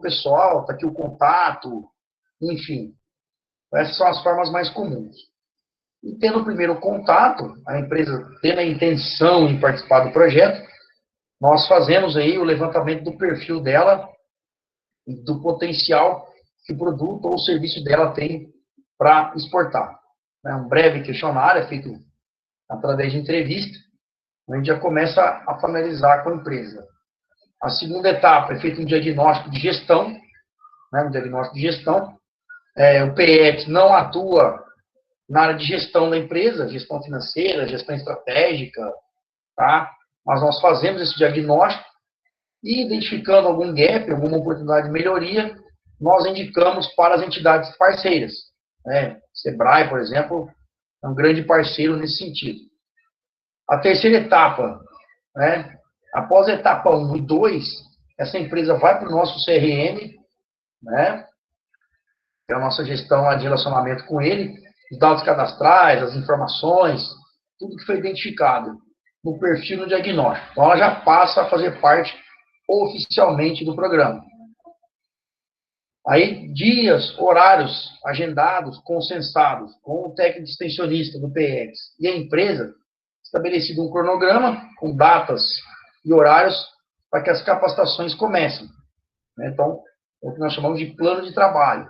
pessoal, está aqui o contato, enfim. Essas são as formas mais comuns. E tendo o primeiro contato, a empresa tendo a intenção em participar do projeto, nós fazemos aí o levantamento do perfil dela, do potencial que o produto ou o serviço dela tem para exportar. Um breve questionário é feito através de entrevista, a gente já começa a familiarizar com a empresa. A segunda etapa é feito um diagnóstico de gestão, o PX não atua na área de gestão da empresa, gestão financeira, gestão estratégica, tá? Mas nós fazemos esse diagnóstico e, identificando algum gap, alguma oportunidade de melhoria, nós indicamos para as entidades parceiras. Sebrae, por exemplo, é um grande parceiro nesse sentido. A terceira etapa, após a etapa 1 e 2, essa empresa vai para o nosso CRM, que é a nossa gestão de relacionamento com ele, os dados cadastrais, as informações, tudo que foi identificado no perfil, no diagnóstico. Então, ela já passa a fazer parte oficialmente do programa. Aí, dias, horários agendados, consensados com o técnico extensionista do PX e a empresa, estabelecido um cronograma com datas e horários para que as capacitações comecem. Então, é o que nós chamamos de plano de trabalho.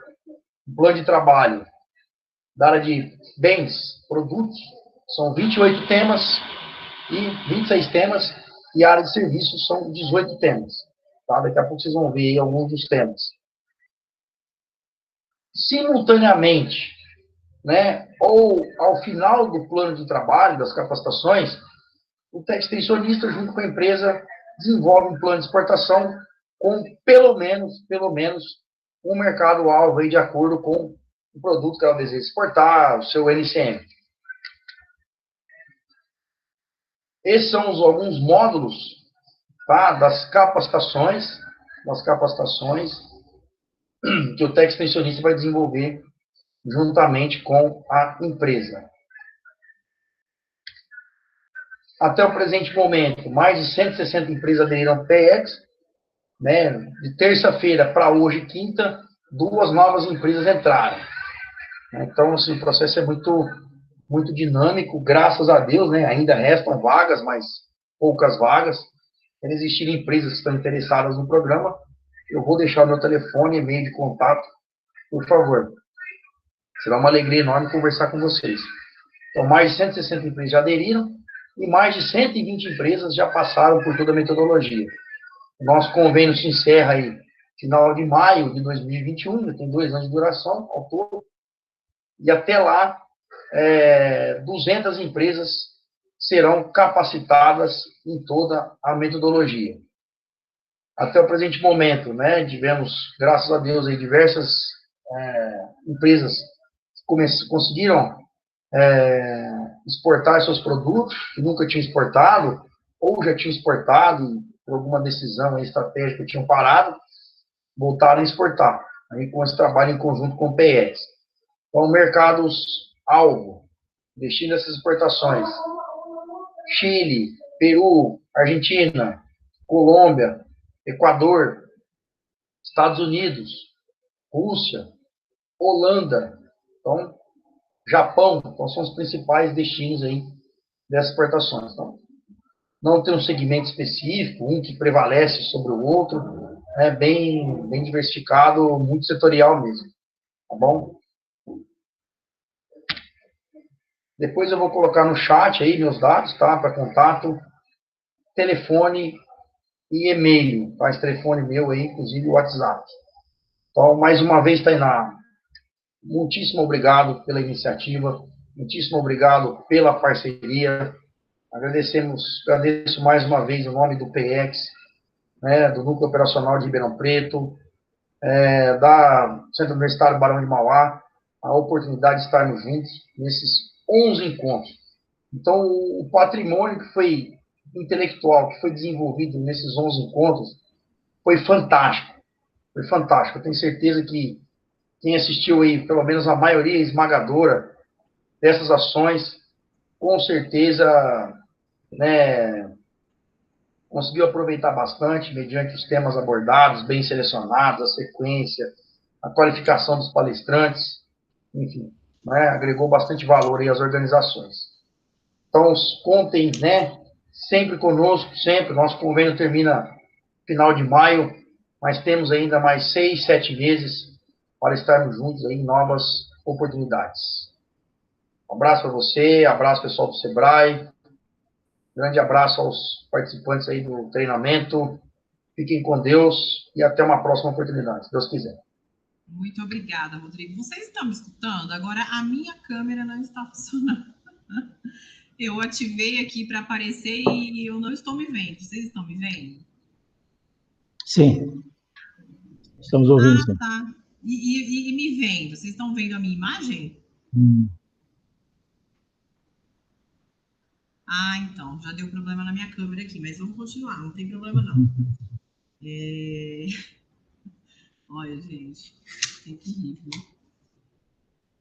O plano de trabalho da área de bens, produtos, são 28 temas e 26 temas, e a área de serviços são 18 temas. Tá? Daqui a pouco vocês vão ver aí alguns dos temas. Simultaneamente, ou ao final do plano de trabalho, das capacitações, o extensionista, junto com a empresa, desenvolve um plano de exportação com pelo menos, um mercado-alvo de acordo com o produto que ela deseja exportar, o seu NCM. Esses são alguns módulos, tá, das capacitações que o extensionista vai desenvolver juntamente com a empresa. Até o presente momento, mais de 160 empresas aderiram ao PX. De terça-feira para hoje, quinta, 2 novas empresas entraram. Então, assim, o processo é muito dinâmico, graças a Deus, ainda restam vagas, mas poucas vagas. Se existirem empresas que estão interessadas no programa, eu vou deixar o meu telefone e e-mail de contato, por favor. Será uma alegria enorme conversar com vocês. Então, mais de 160 empresas já aderiram e mais de 120 empresas já passaram por toda a metodologia. O nosso convênio se encerra aí final de maio de 2021, tem 2 anos de duração ao todo, e até lá 200 empresas serão capacitadas em toda a metodologia. Até o presente momento, tivemos, graças a Deus, aí, diversas empresas que conseguiram exportar seus produtos, que nunca tinham exportado, ou já tinham exportado, por alguma decisão estratégica, tinham parado, voltaram a exportar, aí com esse trabalho em conjunto com o PX. Então, mercados-alvo, destino dessas exportações: Chile, Peru, Argentina, Colômbia, Equador, Estados Unidos, Rússia, Holanda, então, Japão, então são os principais destinos aí dessas exportações. Então, não tem um segmento específico, um que prevalece sobre o outro, é bem diversificado, muito setorial mesmo, tá bom? Depois eu vou colocar no chat aí meus dados, tá? Para contato, telefone e e-mail, tá? Esse telefone meu aí, inclusive o WhatsApp. Então, mais uma vez, Tainá, muitíssimo obrigado pela iniciativa, muitíssimo obrigado pela parceria. Agradeço mais uma vez em nome do PX, do Núcleo Operacional de Ribeirão Preto, da Centro Universitário Barão de Mauá, a oportunidade de estarmos juntos nesses 11 encontros. Então, o patrimônio que foi intelectual, que foi desenvolvido nesses 11 encontros, foi fantástico. Foi fantástico. Eu tenho certeza que quem assistiu aí, pelo menos a maioria esmagadora dessas ações, com certeza, conseguiu aproveitar bastante, mediante os temas abordados, bem selecionados, a sequência, a qualificação dos palestrantes, enfim, né, agregou bastante valor aí às organizações. Então, contem, né, sempre conosco, sempre. Nosso convênio termina final de maio, mas temos ainda mais 6, 7 meses para estarmos juntos aí em novas oportunidades. Um abraço para você, abraço pessoal do Sebrae, grande abraço aos participantes aí do treinamento. Fiquem com Deus e até uma próxima oportunidade, se Deus quiser. Muito obrigada, Rodrigo. Vocês estão me escutando? Agora a minha câmera não está funcionando. Eu ativei aqui para aparecer e eu não estou me vendo. Vocês estão me vendo? Sim. Estamos ouvindo, sim. Tá. E me vendo? Vocês estão vendo a minha imagem? Então, já deu problema na minha câmera aqui, mas vamos continuar, não tem problema não. Olha, gente, tem que rir, viu?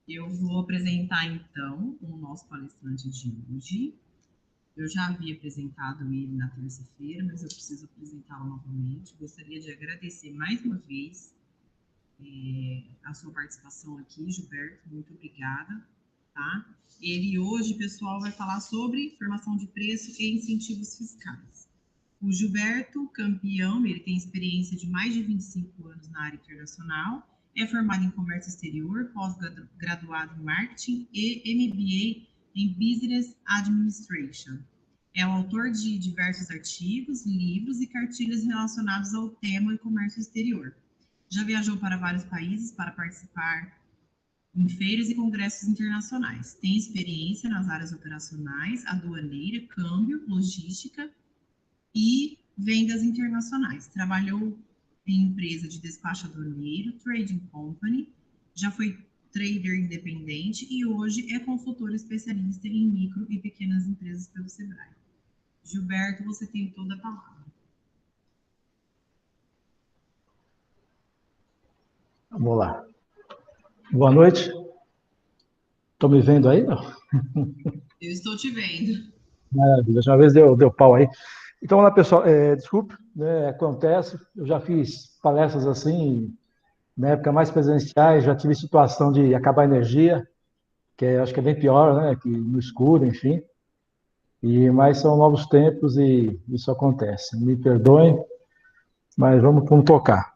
Eu vou apresentar, então, o nosso palestrante de hoje. Eu já havia apresentado ele na terça-feira, mas eu preciso apresentá-lo novamente. Gostaria de agradecer mais uma vez a sua participação aqui, Gilberto, muito obrigada, tá? Ele hoje, pessoal, vai falar sobre formação de preço e incentivos fiscais. O Gilberto, campeão, ele tem experiência de mais de 25 anos na área internacional, é formado em comércio exterior, pós-graduado em marketing e MBA em Business Administration. É o autor de diversos artigos, livros e cartilhas relacionados ao tema comércio exterior. Já viajou para vários países para participar em feiras e congressos internacionais. Tem experiência nas áreas operacionais, aduaneira, câmbio, logística e vendas internacionais. Trabalhou em empresa de despacho aduaneiro, trading company, já foi trader independente e hoje é consultor especialista em micro e pequenas empresas pelo Sebrae. Gilberto, você tem toda a palavra. Vamos lá. Boa noite. Estão me vendo aí? Não? Eu estou te vendo. Maravilha. Uma vez deu pau aí. Então, olá, pessoal. Desculpe, né, acontece. Eu já fiz palestras assim, na época mais presenciais, já tive situação de acabar a energia, que acho que é bem pior, né? Que no escuro, enfim. Mas são novos tempos e isso acontece. Me perdoem, mas vamos tocar.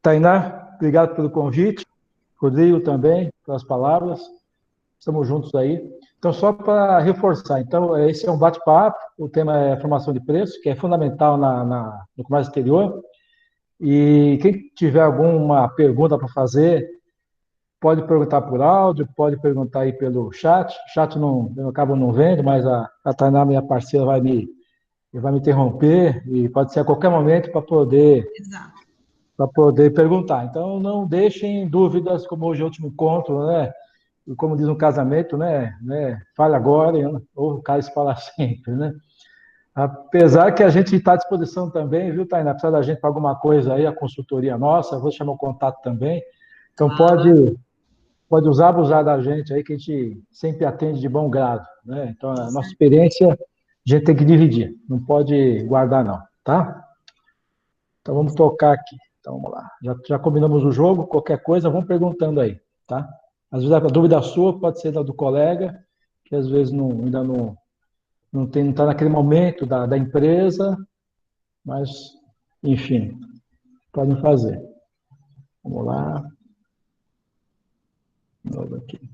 Tainá, obrigado pelo convite. Rodrigo também, pelas palavras. Estamos juntos aí. Então, só para reforçar, então, esse é um bate-papo, o tema é formação de preço, que é fundamental no comércio exterior. E quem tiver alguma pergunta para fazer, pode perguntar por áudio, pode perguntar aí pelo chat. O chat eu acabo não vendo, mas a Tainá, minha parceira, vai me interromper, e pode ser a qualquer momento para poder perguntar. Então, não deixem dúvidas, como hoje é o último encontro, né? E como diz no casamento, né? Fale agora, ou cale fala sempre, né? Apesar que a gente está à disposição também, viu, Tainá? Precisa da gente para alguma coisa aí, a consultoria nossa, vou chamar o contato também. Então, pode usar, abusar da gente aí, que a gente sempre atende de bom grado, né? Então, a nossa experiência, a gente tem que dividir, não pode guardar, não, tá? Então, vamos tocar aqui. Então, vamos lá. Já combinamos o jogo, qualquer coisa, vamos perguntando aí, tá? Às vezes a dúvida sua pode ser da do colega, que às vezes ainda não está naquele momento da empresa, mas, enfim, podem fazer. Vamos lá. De novo aqui.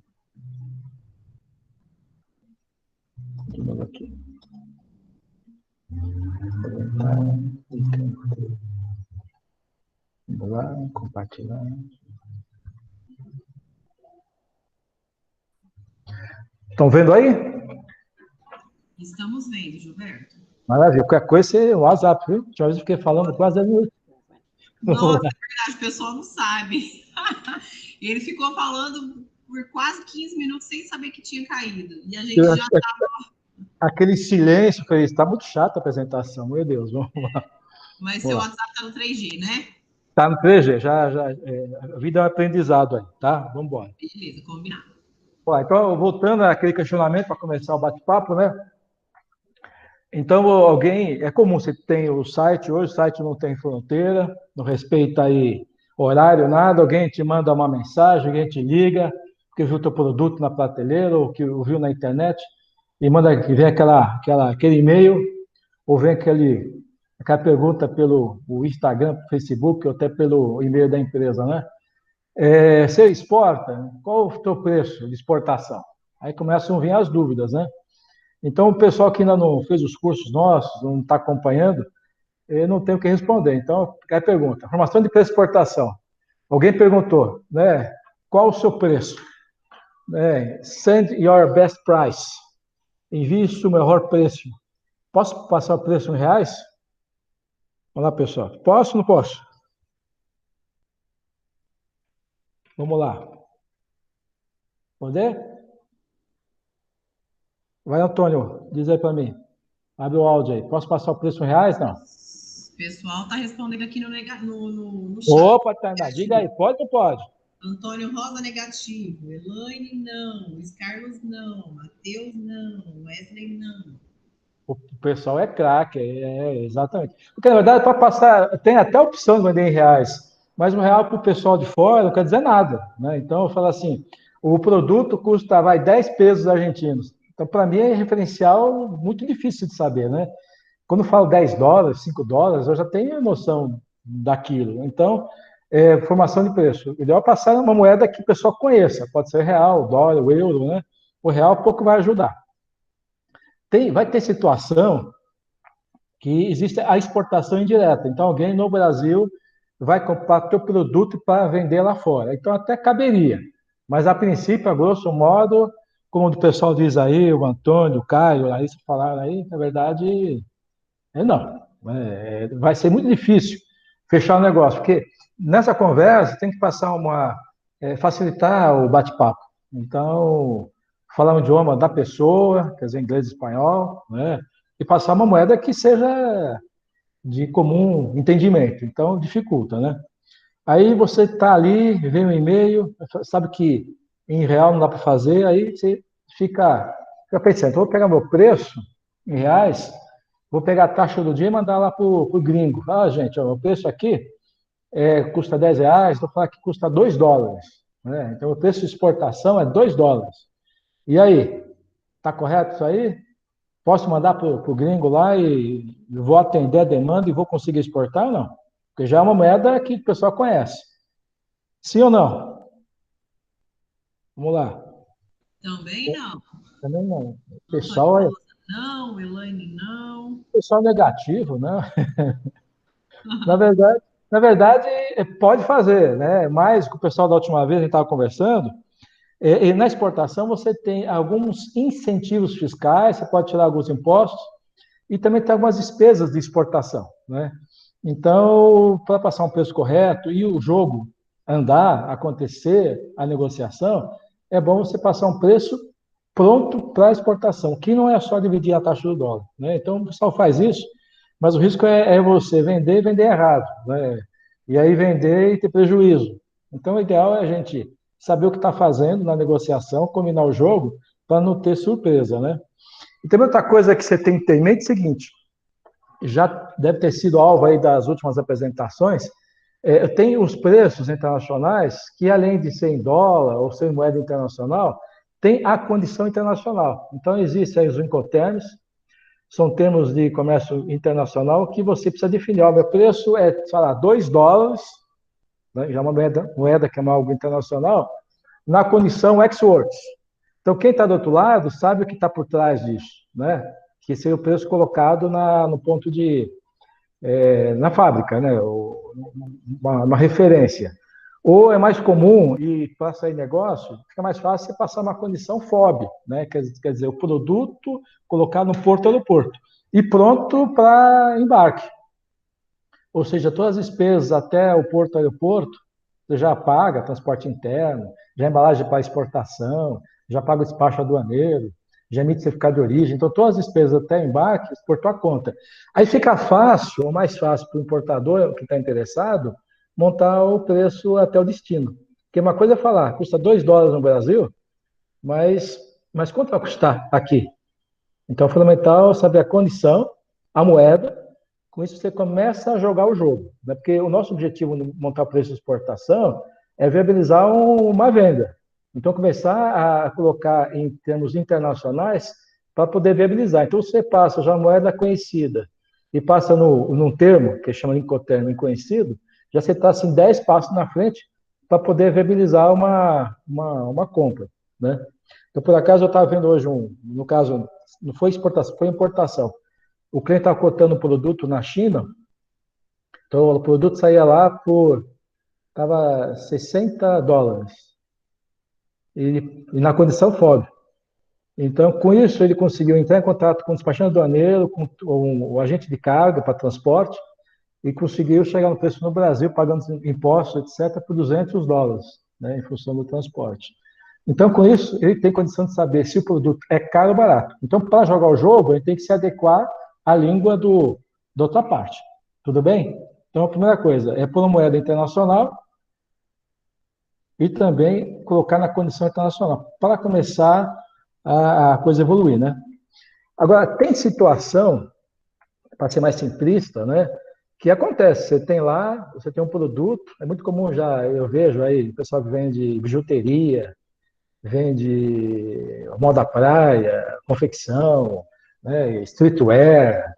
De novo aqui. Vamos lá, compartilhar. Estão vendo aí? Estamos vendo, Gilberto. Maravilha. Qualquer coisa, o WhatsApp, viu? Tinha vez eu fiquei falando quase 10 minutos. Nossa, é verdade, o pessoal não sabe. Ele ficou falando por quase 15 minutos sem saber que tinha caído. E a gente já estava... Aquele silêncio, falei, está muito chato a apresentação, meu Deus, vamos lá. Mas seu WhatsApp está no 3G, né? Está no 3G, a vida é um aprendizado aí, tá? Vamos embora. Beleza, combinado. Então, voltando àquele questionamento para começar o bate-papo, né? Então, alguém, é comum, você tem o site hoje, o site não tem fronteira, não respeita aí horário, nada, alguém te manda uma mensagem, alguém te liga, porque viu teu produto na prateleira, ou que viu na internet, e manda que vem aquele e-mail, ou vem aquela pergunta pelo o Instagram, Facebook, ou até pelo e-mail da empresa, né? Você exporta? Qual o teu preço de exportação? Aí começam a vir as dúvidas, né? Então, o pessoal que ainda não fez os cursos nossos, não está acompanhando, ele não tem o que responder. Então, aí pergunta, formação de preço de exportação. Alguém perguntou, né? Qual o seu preço? Send your best price. Envie o melhor preço. Posso passar o preço em reais? Olá, pessoal. Posso ou não posso? Vamos lá. Poder? Vai, Antônio, diz aí para mim. Abre o áudio aí. Posso passar o preço em reais? Não. O pessoal está respondendo aqui no chat. Opa, Tainá, diga aí. Pode ou não pode? Antônio Rosa, negativo. Elaine, não. Luiz Carlos, não. Matheus, não. Wesley, não. O pessoal é craque, exatamente. Porque, na verdade, para passar, tem até a opção de vender em reais, mas o real para o pessoal de fora não quer dizer nada, né? Então, eu falo assim, o produto custa, 10 pesos argentinos. Então, para mim, é referencial muito difícil de saber, né? Quando eu falo 10 dólares, 5 dólares, eu já tenho noção daquilo. Então, formação de preço. O ideal é passar uma moeda que o pessoal conheça. Pode ser real, dólar, o euro, né? O real pouco vai ajudar. Vai ter situação que existe a exportação indireta. Então, alguém no Brasil vai comprar teu produto para vender lá fora. Então, até caberia. Mas, a princípio, a grosso modo, como o pessoal diz aí, o Antônio, o Caio, a Larissa falaram aí, na verdade, não. Vai ser muito difícil fechar o negócio, porque nessa conversa tem que passar facilitar o bate-papo. Então, falar o idioma da pessoa, quer dizer, inglês e espanhol, né? E passar uma moeda que seja de comum entendimento. Então, dificulta, né? Aí você está ali, vê um e-mail, sabe que em real não dá para fazer, aí você fica pensando, então, vou pegar meu preço em reais, vou pegar a taxa do dia e mandar lá para o gringo. Ah, gente, ó, o preço aqui custa 10 reais, vou falar que custa 2 dólares. Né? Então, o preço de exportação é 2 dólares. E aí, está correto isso aí? Posso mandar para o gringo lá e vou atender a demanda e vou conseguir exportar ou não? Porque já é uma moeda que o pessoal conhece. Sim ou não? Vamos lá. Também não. Também não. O Antônio pessoal Rosa, não. Elaine, não. negativo, né? Na verdade, na verdade, pode fazer, né? Mas com o pessoal da última vez a gente estava conversando, e na exportação você tem alguns incentivos fiscais, você pode tirar alguns impostos, e também tem algumas despesas de exportação, né? Então, para passar um preço correto e o jogo andar, acontecer, a negociação, é bom você passar um preço pronto para exportação, que não é só dividir a taxa do dólar, né? Então, o pessoal faz isso, mas o risco é você vender e vender errado, né? E aí vender e ter prejuízo. Então, o ideal é a gente saber o que está fazendo na negociação, combinar o jogo, para não ter surpresa, né? E também outra coisa que você tem que ter em mente é o seguinte, já deve ter sido alvo aí das últimas apresentações, tem os preços internacionais que, além de ser em dólar ou ser em moeda internacional, tem a condição internacional. Então, existem aí os Incoterms, são termos de comércio internacional que você precisa definir. O meu preço é, sei lá, 2 dólares, né, já é uma moeda que é algo internacional, na condição ex-works. Então, quem está do outro lado sabe o que está por trás disso, né? Que seria o preço colocado no ponto na fábrica, né? Uma referência. Ou é mais comum, e para sair negócio, fica mais fácil você passar uma condição FOB, né? Quer dizer, o produto colocar no porto-aeroporto e pronto para embarque. Ou seja, todas as despesas até o porto-aeroporto, você já paga transporte interno, já embalagem para exportação, já paga o despacho aduaneiro, já emite certificado de origem. Então, todas as despesas até embarque, por tua conta. Aí fica fácil, ou mais fácil para o importador que está interessado, montar o preço até o destino. Porque uma coisa é falar, custa 2 dólares no Brasil, mas quanto vai custar aqui? Então, é fundamental saber a condição, a moeda, com isso você começa a jogar o jogo, né? Porque o nosso objetivo no montar o preço de exportação é viabilizar uma venda. Então, começar a colocar em termos internacionais para poder viabilizar. Então, você passa já a moeda conhecida e passa num termo, que chama de Incoterm inconhecido, já você está assim, 10 passos na frente para poder viabilizar uma compra, né? Então, por acaso, eu estava vendo hoje no caso, não foi exportação, foi importação. O cliente estava cotando um produto na China, então o produto saía lá estava $60. E na condição FOB. Então, com isso, ele conseguiu entrar em contato com o despachante aduaneiro, com o agente de carga para transporte, e conseguiu chegar no preço no Brasil, pagando impostos, etc., por $200, né, em função do transporte. Então, com isso, ele tem condição de saber se o produto é caro ou barato. Então, para jogar o jogo, ele tem que se adequar à língua da outra parte. Tudo bem? Então, a primeira coisa é pôr uma moeda internacional e também colocar na condição internacional, para começar a coisa evoluir, né? Agora, tem situação, para ser mais simplista, né, que acontece, você tem um produto, é muito comum já, eu vejo aí, o pessoal que vende bijuteria, vende moda praia, confecção, né, streetwear,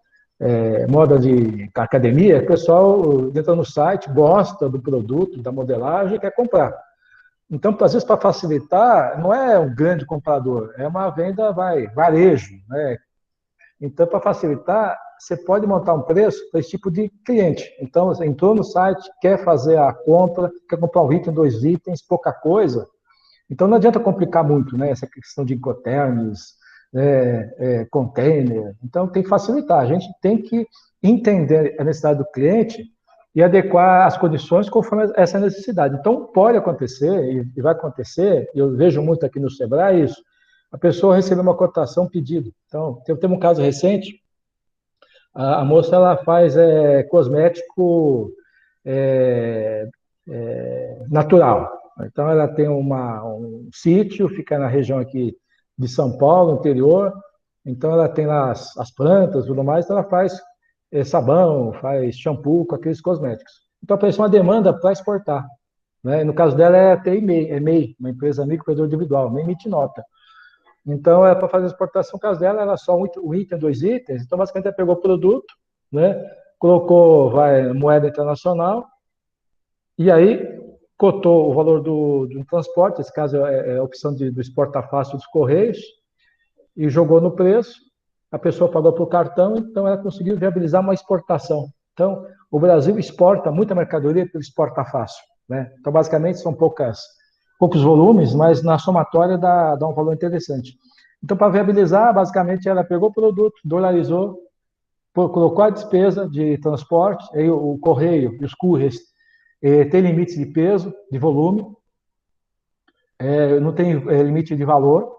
moda de academia, o pessoal entra no site, gosta do produto, da modelagem e quer comprar. Então, às vezes, para facilitar, não é um grande comprador, é uma venda, varejo, né? Então, para facilitar, você pode montar um preço para esse tipo de cliente. Então, você entrou no site, quer fazer a compra, quer comprar um item, 2 itens, pouca coisa. Então, não adianta complicar muito, né? Essa questão de incoterms, container. Então, tem que facilitar. A gente tem que entender a necessidade do cliente e adequar as condições conforme essa necessidade. Então, pode acontecer, e vai acontecer, eu vejo muito aqui no Sebrae isso, a pessoa recebeu uma cotação, um pedido. Então, teve um caso recente, a moça ela faz cosmético natural. Então, ela tem um sítio, fica na região aqui de São Paulo, interior. Então, ela tem lá as plantas e tudo mais, então ela faz sabão, faz shampoo com aqueles cosméticos. Então, apareceu uma demanda para exportar, né? No caso dela é a MEI, uma empresa microempreendedor individual, nem emite nota. Então, para fazer a exportação, no caso dela, era só um item, 2 itens. Então, basicamente, ela pegou o produto, né? Colocou moeda internacional, e aí cotou o valor do transporte, nesse caso é a opção do exporta fácil dos Correios, e jogou no preço, a pessoa pagou para o cartão, então ela conseguiu viabilizar uma exportação. Então, o Brasil exporta muita mercadoria pelo exporta fácil, né? Então, basicamente, são poucos volumes, mas na somatória dá um valor interessante. Então, para viabilizar, basicamente, ela pegou o produto, dolarizou, colocou a despesa de transporte, aí o correio e os couriers tem limites de peso, de volume, não tem limite de valor,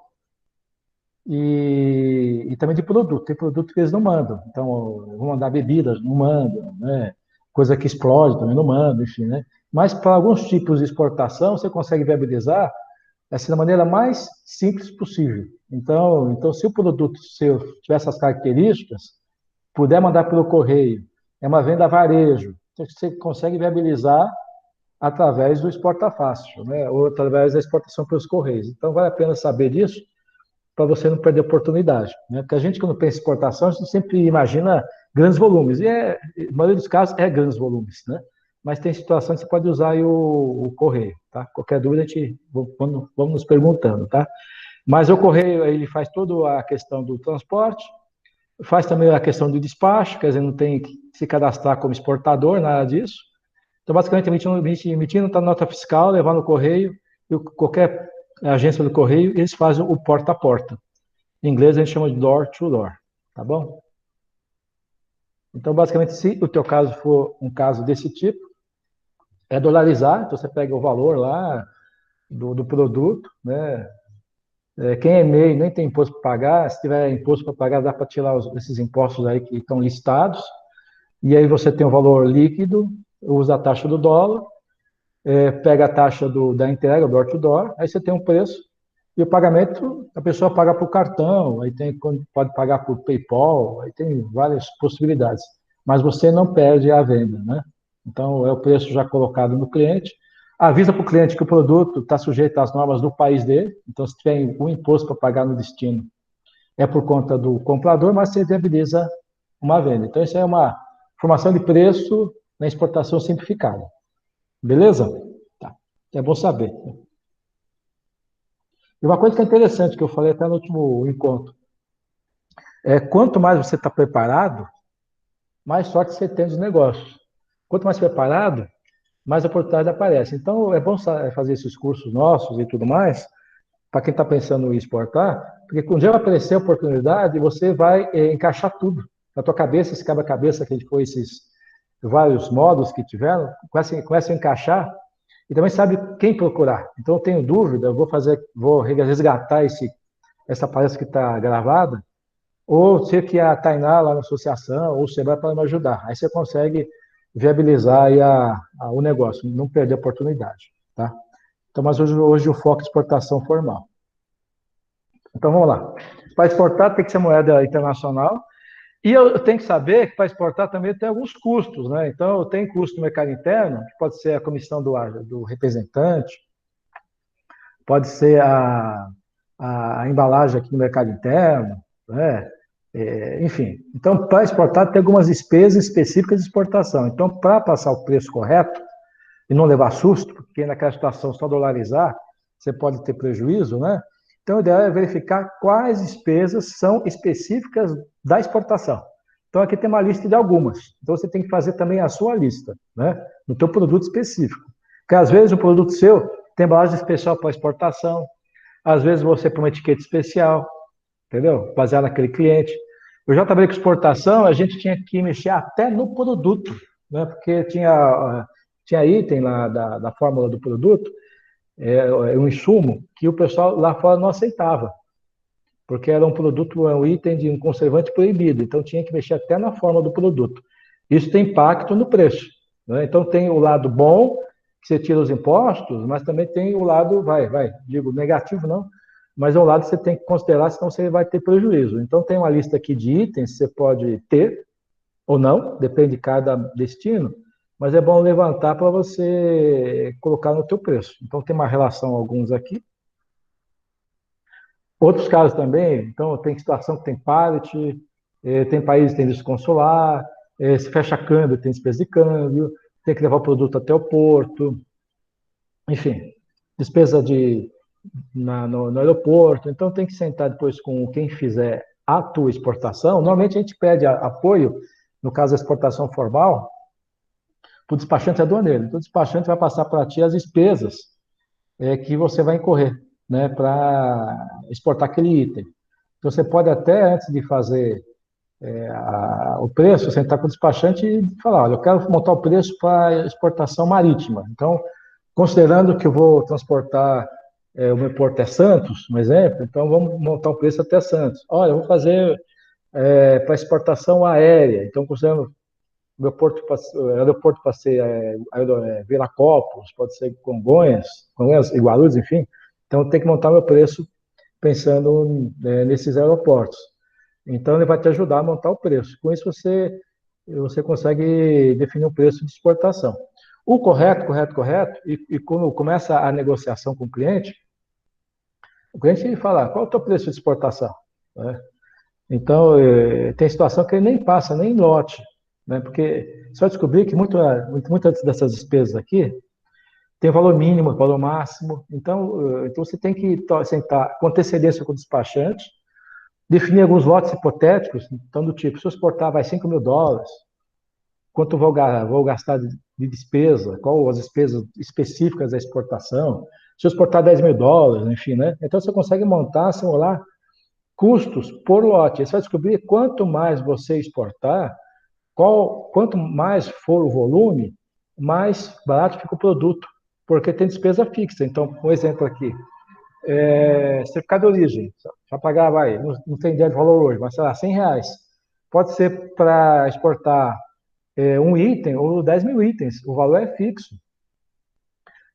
e também de produto. Tem produto que eles não mandam. Então, vão mandar bebidas, não mandam, né? Coisa que explode também não mandam, enfim, né? Mas para alguns tipos de exportação, você consegue viabilizar assim, da maneira mais simples possível. Então, se o produto seu tiver essas características, puder mandar pelo correio, é uma venda a varejo, então você consegue viabilizar através do exporta fácil, né? Ou através da exportação pelos correios. Então, vale a pena saber disso, para você não perder oportunidade, né? Porque a gente, quando pensa em exportação, a gente sempre imagina grandes volumes, e na maioria dos casos é grandes volumes, né? Mas tem situações que você pode usar aí o correio, tá? Qualquer dúvida, vamos nos perguntando, tá? Mas o correio, ele faz toda a questão do transporte, faz também a questão do despacho, quer dizer, não tem que se cadastrar como exportador, nada disso. Então, basicamente, emitindo a nota fiscal, levar no correio, e qualquer agência do correio, eles fazem o porta a porta. Em inglês, a gente chama de door to door, tá bom? Então, basicamente, se o teu caso for um caso desse tipo, é dolarizar, então você pega o valor lá do produto, né? Quem é MEI nem tem imposto para pagar, se tiver imposto para pagar, dá para tirar esses impostos aí que estão listados, e aí você tem o valor líquido, usa a taxa do dólar, pega a taxa da entrega, door to door, aí você tem um preço, E o pagamento, a pessoa paga por cartão, aí pode pagar por PayPal, aí tem várias possibilidades. Mas você não perde a venda, né? Então, é o preço já colocado no cliente. Avisa para o cliente que o produto está sujeito às normas do país dele, então, se tem um imposto para pagar no destino, é por conta do comprador, mas você viabiliza uma venda. Então, isso é uma formação de preço na exportação simplificada. Beleza? Tá. É bom saber. E uma coisa que é interessante, que eu falei até no último encontro, quanto mais você está preparado, mais sorte você tem dos negócios. Quanto mais preparado, mais oportunidade aparece. Então, é bom fazer esses cursos nossos e tudo mais, para quem está pensando em exportar, porque quando já aparecer a oportunidade, você vai encaixar tudo. Na tua cabeça, esse quebra-cabeça que foi esses vários modos que tiveram, começa a encaixar e também sabe quem procurar. Então, eu tenho dúvida, eu vou resgatar essa palestra que está gravada, ou ser que a Tainá lá na associação, ou o Sebrae para me ajudar. Aí você consegue viabilizar aí o negócio, não perder a oportunidade, tá? Então, mas hoje o foco é exportação formal. Então, vamos lá. Para exportar tem que ser moeda internacional, e eu tenho que saber que para exportar também tem alguns custos, né? Então, eu tenho custo no mercado interno, que pode ser a comissão do representante, pode ser a embalagem aqui no mercado interno, né? Enfim, então, para exportar, tem algumas despesas específicas de exportação. Então, para passar o preço correto e não levar susto, porque naquela situação só dolarizar, você pode ter prejuízo, né? Então, o ideal é verificar quais despesas são específicas da exportação. Então, aqui tem uma lista de algumas. Então, você tem que fazer também a sua lista, né? No teu produto específico. Porque, às vezes, o produto seu tem embalagem especial para exportação, às vezes você põe uma etiqueta especial, entendeu? Baseado naquele cliente. Eu já trabalhei com exportação, a gente tinha que mexer até no produto, né? Porque tinha item lá da fórmula do produto, um insumo, que o pessoal lá fora não aceitava, porque era um produto, um item de um conservante proibido, então tinha que mexer até na fórmula do produto. Isso tem impacto no preço, né? Então tem o lado bom, que você tira os impostos, mas também tem o lado, digo, negativo não, mas é um lado que você tem que considerar, senão você vai ter prejuízo. Então, tem uma lista aqui de itens que você pode ter ou não, depende de cada destino, mas é bom levantar para você colocar no teu preço. Então, tem uma relação, alguns aqui. Outros casos também, então, tem situação que tem pallet, tem países que tem desconsular, se fecha câmbio, tem despesa de câmbio, tem que levar o produto até o porto, enfim, despesa no aeroporto, então tem que sentar depois com quem fizer a tua exportação. Normalmente a gente pede apoio, no caso da exportação formal, para o despachante aduaneiro. Então o despachante vai passar para ti as despesas que você vai incorrer, né, para exportar aquele item. Então você pode até, antes de fazer o preço, sentar com o despachante e falar, olha, eu quero montar o preço para exportação marítima. Então, considerando que eu vou transportar, o meu porto é Santos, um exemplo, então vamos montar o preço até Santos. Olha, eu vou fazer para exportação aérea, então considerando o meu aeroporto para ser Viracopos, pode ser Congonhas e Guarulhos, enfim, então tem que montar meu preço pensando nesses aeroportos. Então ele vai te ajudar a montar o preço. Com isso você consegue definir um preço de exportação. O correto, e quando começa a negociação com o cliente fala, qual é o teu preço de exportação? Né? Então, tem situação que ele nem passa, nem em lote, né? Porque você vai descobrir que muitas dessas despesas aqui tem valor mínimo, valor máximo, então você tem que sentar com antecedência com o despachante, definir alguns lotes hipotéticos, então do tipo, se eu exportar vai $5.000, quanto vou gastar de despesa, qual as despesas específicas da exportação, se eu exportar $10.000, enfim, né? Então você consegue montar, simular custos por lote. Você vai descobrir quanto mais você exportar, quanto mais for o volume, mais barato fica o produto, porque tem despesa fixa. Então, um exemplo aqui, certificado de origem, só pagar, não tem ideia de valor hoje, mas sei lá, R$100. Pode ser para exportar um item ou 10.000 itens, o valor é fixo.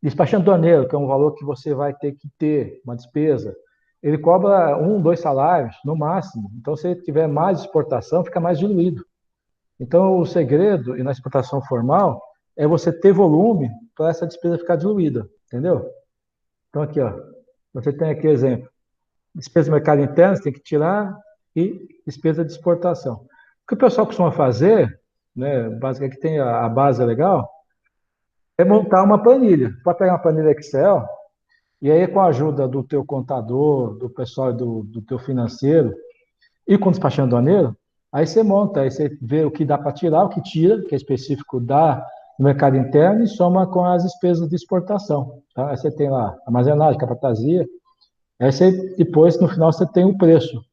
Despachante aduaneiro, que é um valor que você vai ter que ter, uma despesa. ele cobra 1, 2 salários, no máximo. Então, se ele tiver mais exportação, fica mais diluído. Então, o segredo, e na exportação formal, é você ter volume para essa despesa ficar diluída, entendeu? Então, aqui, ó, você tem aqui exemplo. Despesa de mercado interno, você tem que tirar, e despesa de exportação. O que o pessoal costuma fazer, né, basicamente que tem a base legal, é montar uma planilha. Pode pegar uma planilha Excel, e aí com a ajuda do teu contador, do pessoal do teu financeiro, e com o despachante aduaneiro, aí você monta, aí você vê o que dá para tirar, o que tira, que é específico da no mercado interno, e soma com as despesas de exportação. Tá? Aí você tem lá armazenagem, capatazia, aí você, depois, no final, você tem o preço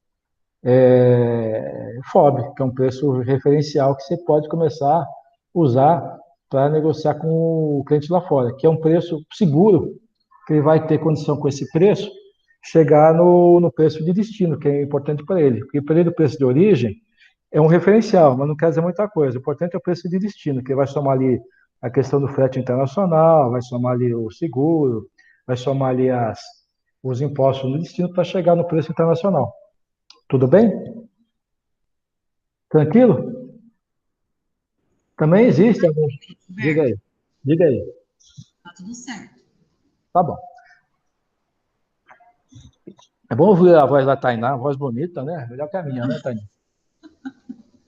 FOB, que é um preço referencial que você pode começar a usar para negociar com o cliente lá fora, que é um preço seguro, que ele vai ter condição com esse preço chegar no preço de destino, que é importante para ele. Porque para ele o preço de origem é um referencial, mas não quer dizer muita coisa. O importante é o preço de destino, que vai somar ali a questão do frete internacional, vai somar ali o seguro, vai somar ali os impostos no destino para chegar no preço internacional. Tudo bem? Tranquilo? Também existe alguns. Diga Roberto, aí. Diga aí. tá tudo certo. Tá bom. É bom ouvir a voz da Tainá, voz bonita, né? Melhor que a minha, né, Tainá?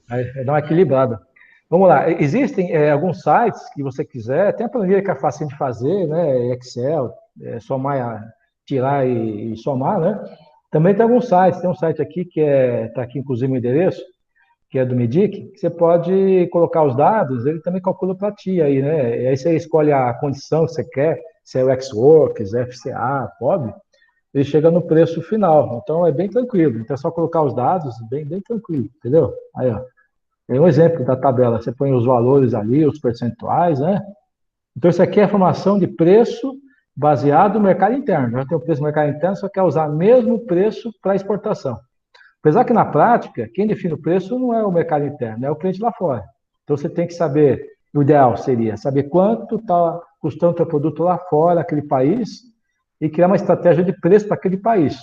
Aí dá uma equilibrada. Vamos lá. Existem alguns sites que você quiser, tem a planilha que é fácil de fazer, né? Excel, somar, tirar e somar, né? Também tem alguns sites. Tem um site aqui que está aqui, inclusive, o endereço, que é do Medic, que você pode colocar os dados, ele também calcula para ti aí, né? E aí você escolhe a condição que você quer, se é o Xworks, FCA, FOB, ele chega no preço final. Então é bem tranquilo. Então é só colocar os dados, bem, bem tranquilo, entendeu? Aí, ó. Tem um exemplo da tabela. Você põe os valores ali, os percentuais, né? Então isso aqui é a formação de preço baseado no mercado interno. Já tem o preço no mercado interno, só quer usar o mesmo preço para exportação. Apesar que na prática, quem define o preço não é o mercado interno, é o cliente lá fora. Então você tem que saber, o ideal seria saber quanto está custando o teu produto lá fora, naquele país, e criar uma estratégia de preço para aquele país,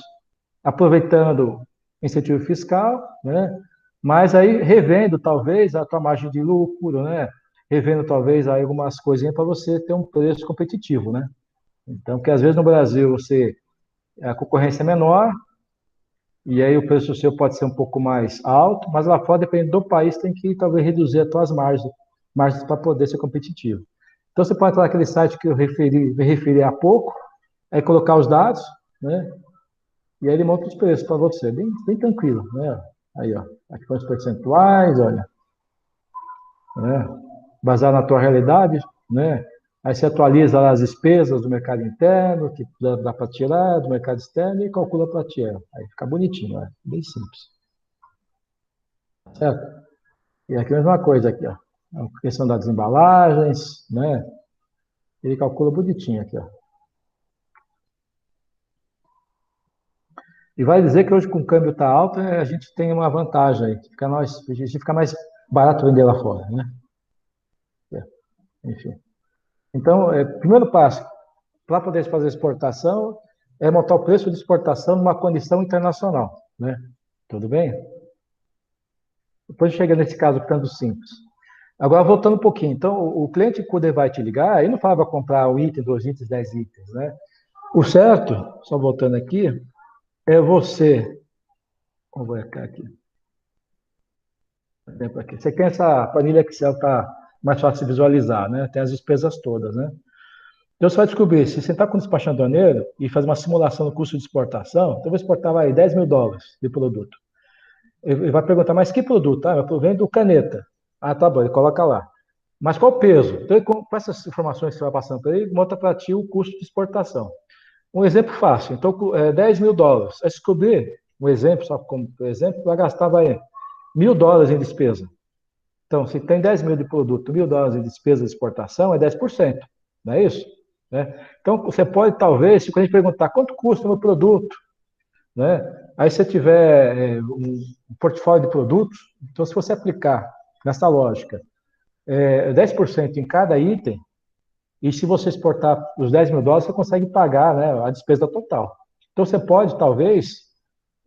aproveitando incentivo fiscal, né? Mas aí revendo talvez a tua margem de lucro, né? Revendo talvez aí algumas coisinhas para você ter um preço competitivo, né? Então, porque às vezes no Brasil a concorrência é menor, e aí o preço seu pode ser um pouco mais alto, mas lá fora, dependendo do país, tem que talvez reduzir as tuas margens para poder ser competitivo. Então você pode entrar naquele site que eu me referi há pouco, aí colocar os dados, né? E aí ele monta os preços para você, bem, bem tranquilo, né? Aí, ó, aqui estão os percentuais, olha, né? Baseado na tua realidade, né? Aí você atualiza lá as despesas do mercado interno, que dá para tirar, do mercado externo, e calcula para ti. Aí fica bonitinho, né? Bem simples. Certo? E aqui a mesma coisa aqui, ó. A questão das embalagens, né? Ele calcula bonitinho aqui, ó. E vai dizer que hoje com o câmbio tá alto, a gente tem uma vantagem aí, a gente fica mais barato vender lá fora, né? Enfim. Então, primeiro passo, para poder fazer exportação, é montar o preço de exportação numa condição internacional, né? Tudo bem? Depois chega nesse caso ficando simples. Agora, voltando um pouquinho. Então, o cliente, quando ele vai te ligar, ele não fala para comprar um item, 2 itens, 10 itens, né? O certo, só voltando aqui, é você... Vamos ver aqui. Você quer essa planilha Excel para mais fácil de visualizar, né? Tem as despesas todas, né? Então você vai descobrir, se você está com despachante aduaneiro e faz uma simulação do custo de exportação, então eu vou exportar aí US$ 10.000 de produto. Ele vai perguntar, mas que produto? Ah, eu vendo caneta. Ah, tá bom, ele coloca lá. Mas qual o peso? Então, com essas informações que você vai passando para ele, monta para ti o custo de exportação. Um exemplo fácil. Então, US$ 10.000. É descobrir, um exemplo, só como exemplo, vai gastar US$ 1.000 em despesa. Então, se tem 10 mil de produto, US$ 1.000 em despesa de exportação, é 10%. Não é isso? Né? Então, você pode, talvez, se a gente perguntar quanto custa o meu produto, né? Aí você tiver um portfólio de produtos, então se você aplicar nessa lógica 10% em cada item, e se você exportar os US$ 10.000, você consegue pagar, né, a despesa total. Então, você pode, talvez,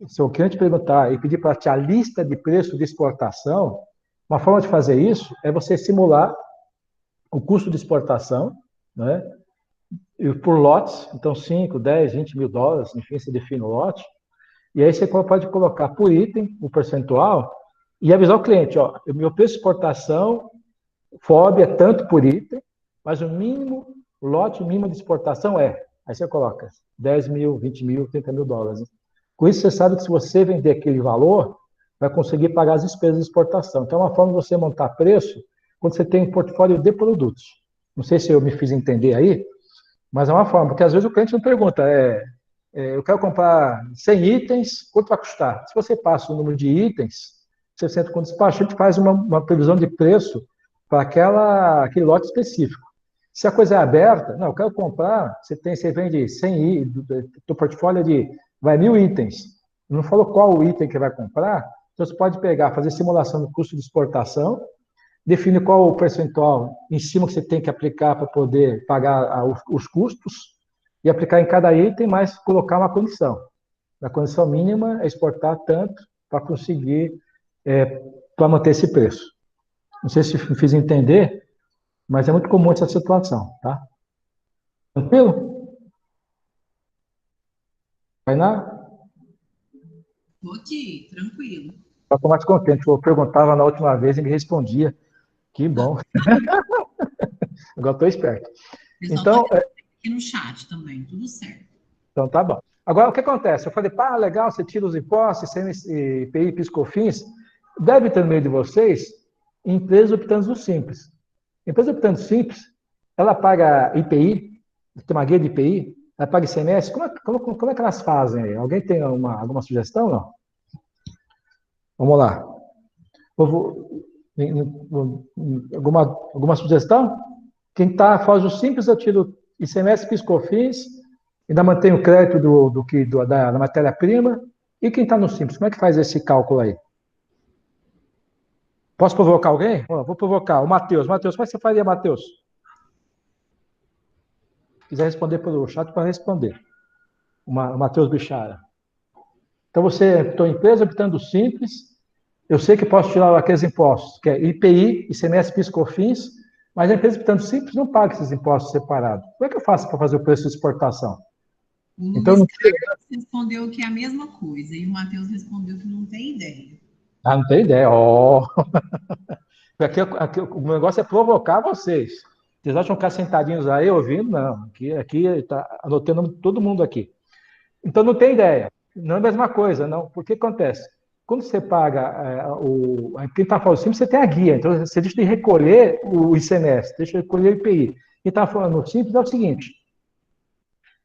se o cliente perguntar e pedir para ti a lista de preço de exportação, uma forma de fazer isso é você simular o custo de exportação, né? E por lotes, então 5, 10, 20 mil dólares, enfim, você define o lote, e aí você pode colocar por item o percentual e avisar o cliente, ó, o meu preço de exportação, FOB é tanto por item, mas o mínimo, o lote mínimo de exportação é, aí você coloca 10 mil, 20 mil, 30 mil dólares. Com isso, você sabe que se você vender aquele valor, vai conseguir pagar as despesas de exportação. Então, é uma forma de você montar preço quando você tem um portfólio de produtos. Não sei se eu me fiz entender aí, mas é uma forma, porque às vezes o cliente não pergunta, eu quero comprar 100 itens, quanto vai custar? Se você passa o número de itens, você senta com o despachante, faz uma previsão de preço para aquele lote específico. Se a coisa é aberta, não, eu quero comprar, você vende 100 itens, teu portfólio é de, vai 1.000 itens, não falou qual o item que vai comprar, então você pode pegar, fazer simulação do custo de exportação, define qual o percentual em cima que você tem que aplicar para poder pagar os custos e aplicar em cada item, mas colocar uma condição. A condição mínima é exportar tanto para conseguir, para manter esse preço. Não sei se me fiz entender, mas é muito comum essa situação, tá? Tranquilo? Tainá? Tô aqui, tranquilo. Estou mais contente. Eu perguntava na última vez e me respondia. Que bom. Agora estou esperto. O pessoal Então, tá aqui no chat também, tudo certo. então tá bom. Agora, o que acontece? Eu falei, pá, legal, você tira os impostos, IPI, PIS/COFINS. Deve ter no meio de vocês empresas optantes do Simples. Empresa optante simples, ela paga IPI, tem uma guia de IPI, ela paga ICMS. Como é que elas fazem aí? Alguém tem alguma sugestão, não? Vamos lá. Alguma sugestão? Quem faz o simples, eu tiro ICMS, PIS/COFINS, ainda mantém o crédito da matéria-prima. E quem está no simples, como é que faz esse cálculo aí? Posso provocar alguém? Vou provocar. O Matheus. Matheus, como é que você faria, Matheus? Se quiser responder pelo chat, para responder. O Matheus Bichara. Então, estou em empresa optando simples. Eu sei que posso tirar aqueles impostos, que é IPI, ICMS, PIS/COFINS, mas a empresa optando simples não paga esses impostos separados. Como é que eu faço para fazer o preço de exportação? O Luiz Então, Carlos respondeu que é a mesma coisa, e o Matheus respondeu que não tem ideia. não tem ideia. Oh. Aqui, o negócio é provocar vocês. Vocês acham que ficar sentadinhos aí ouvindo? Não. Aqui está anotando todo mundo aqui. Então, não tem ideia. Não é a mesma coisa, não. Porque acontece? Quando você paga, quem está falando simples, você tem a guia. Então, você deixa de recolher o ICMS, deixa de recolher o IPI. Quem está falando simples é o seguinte.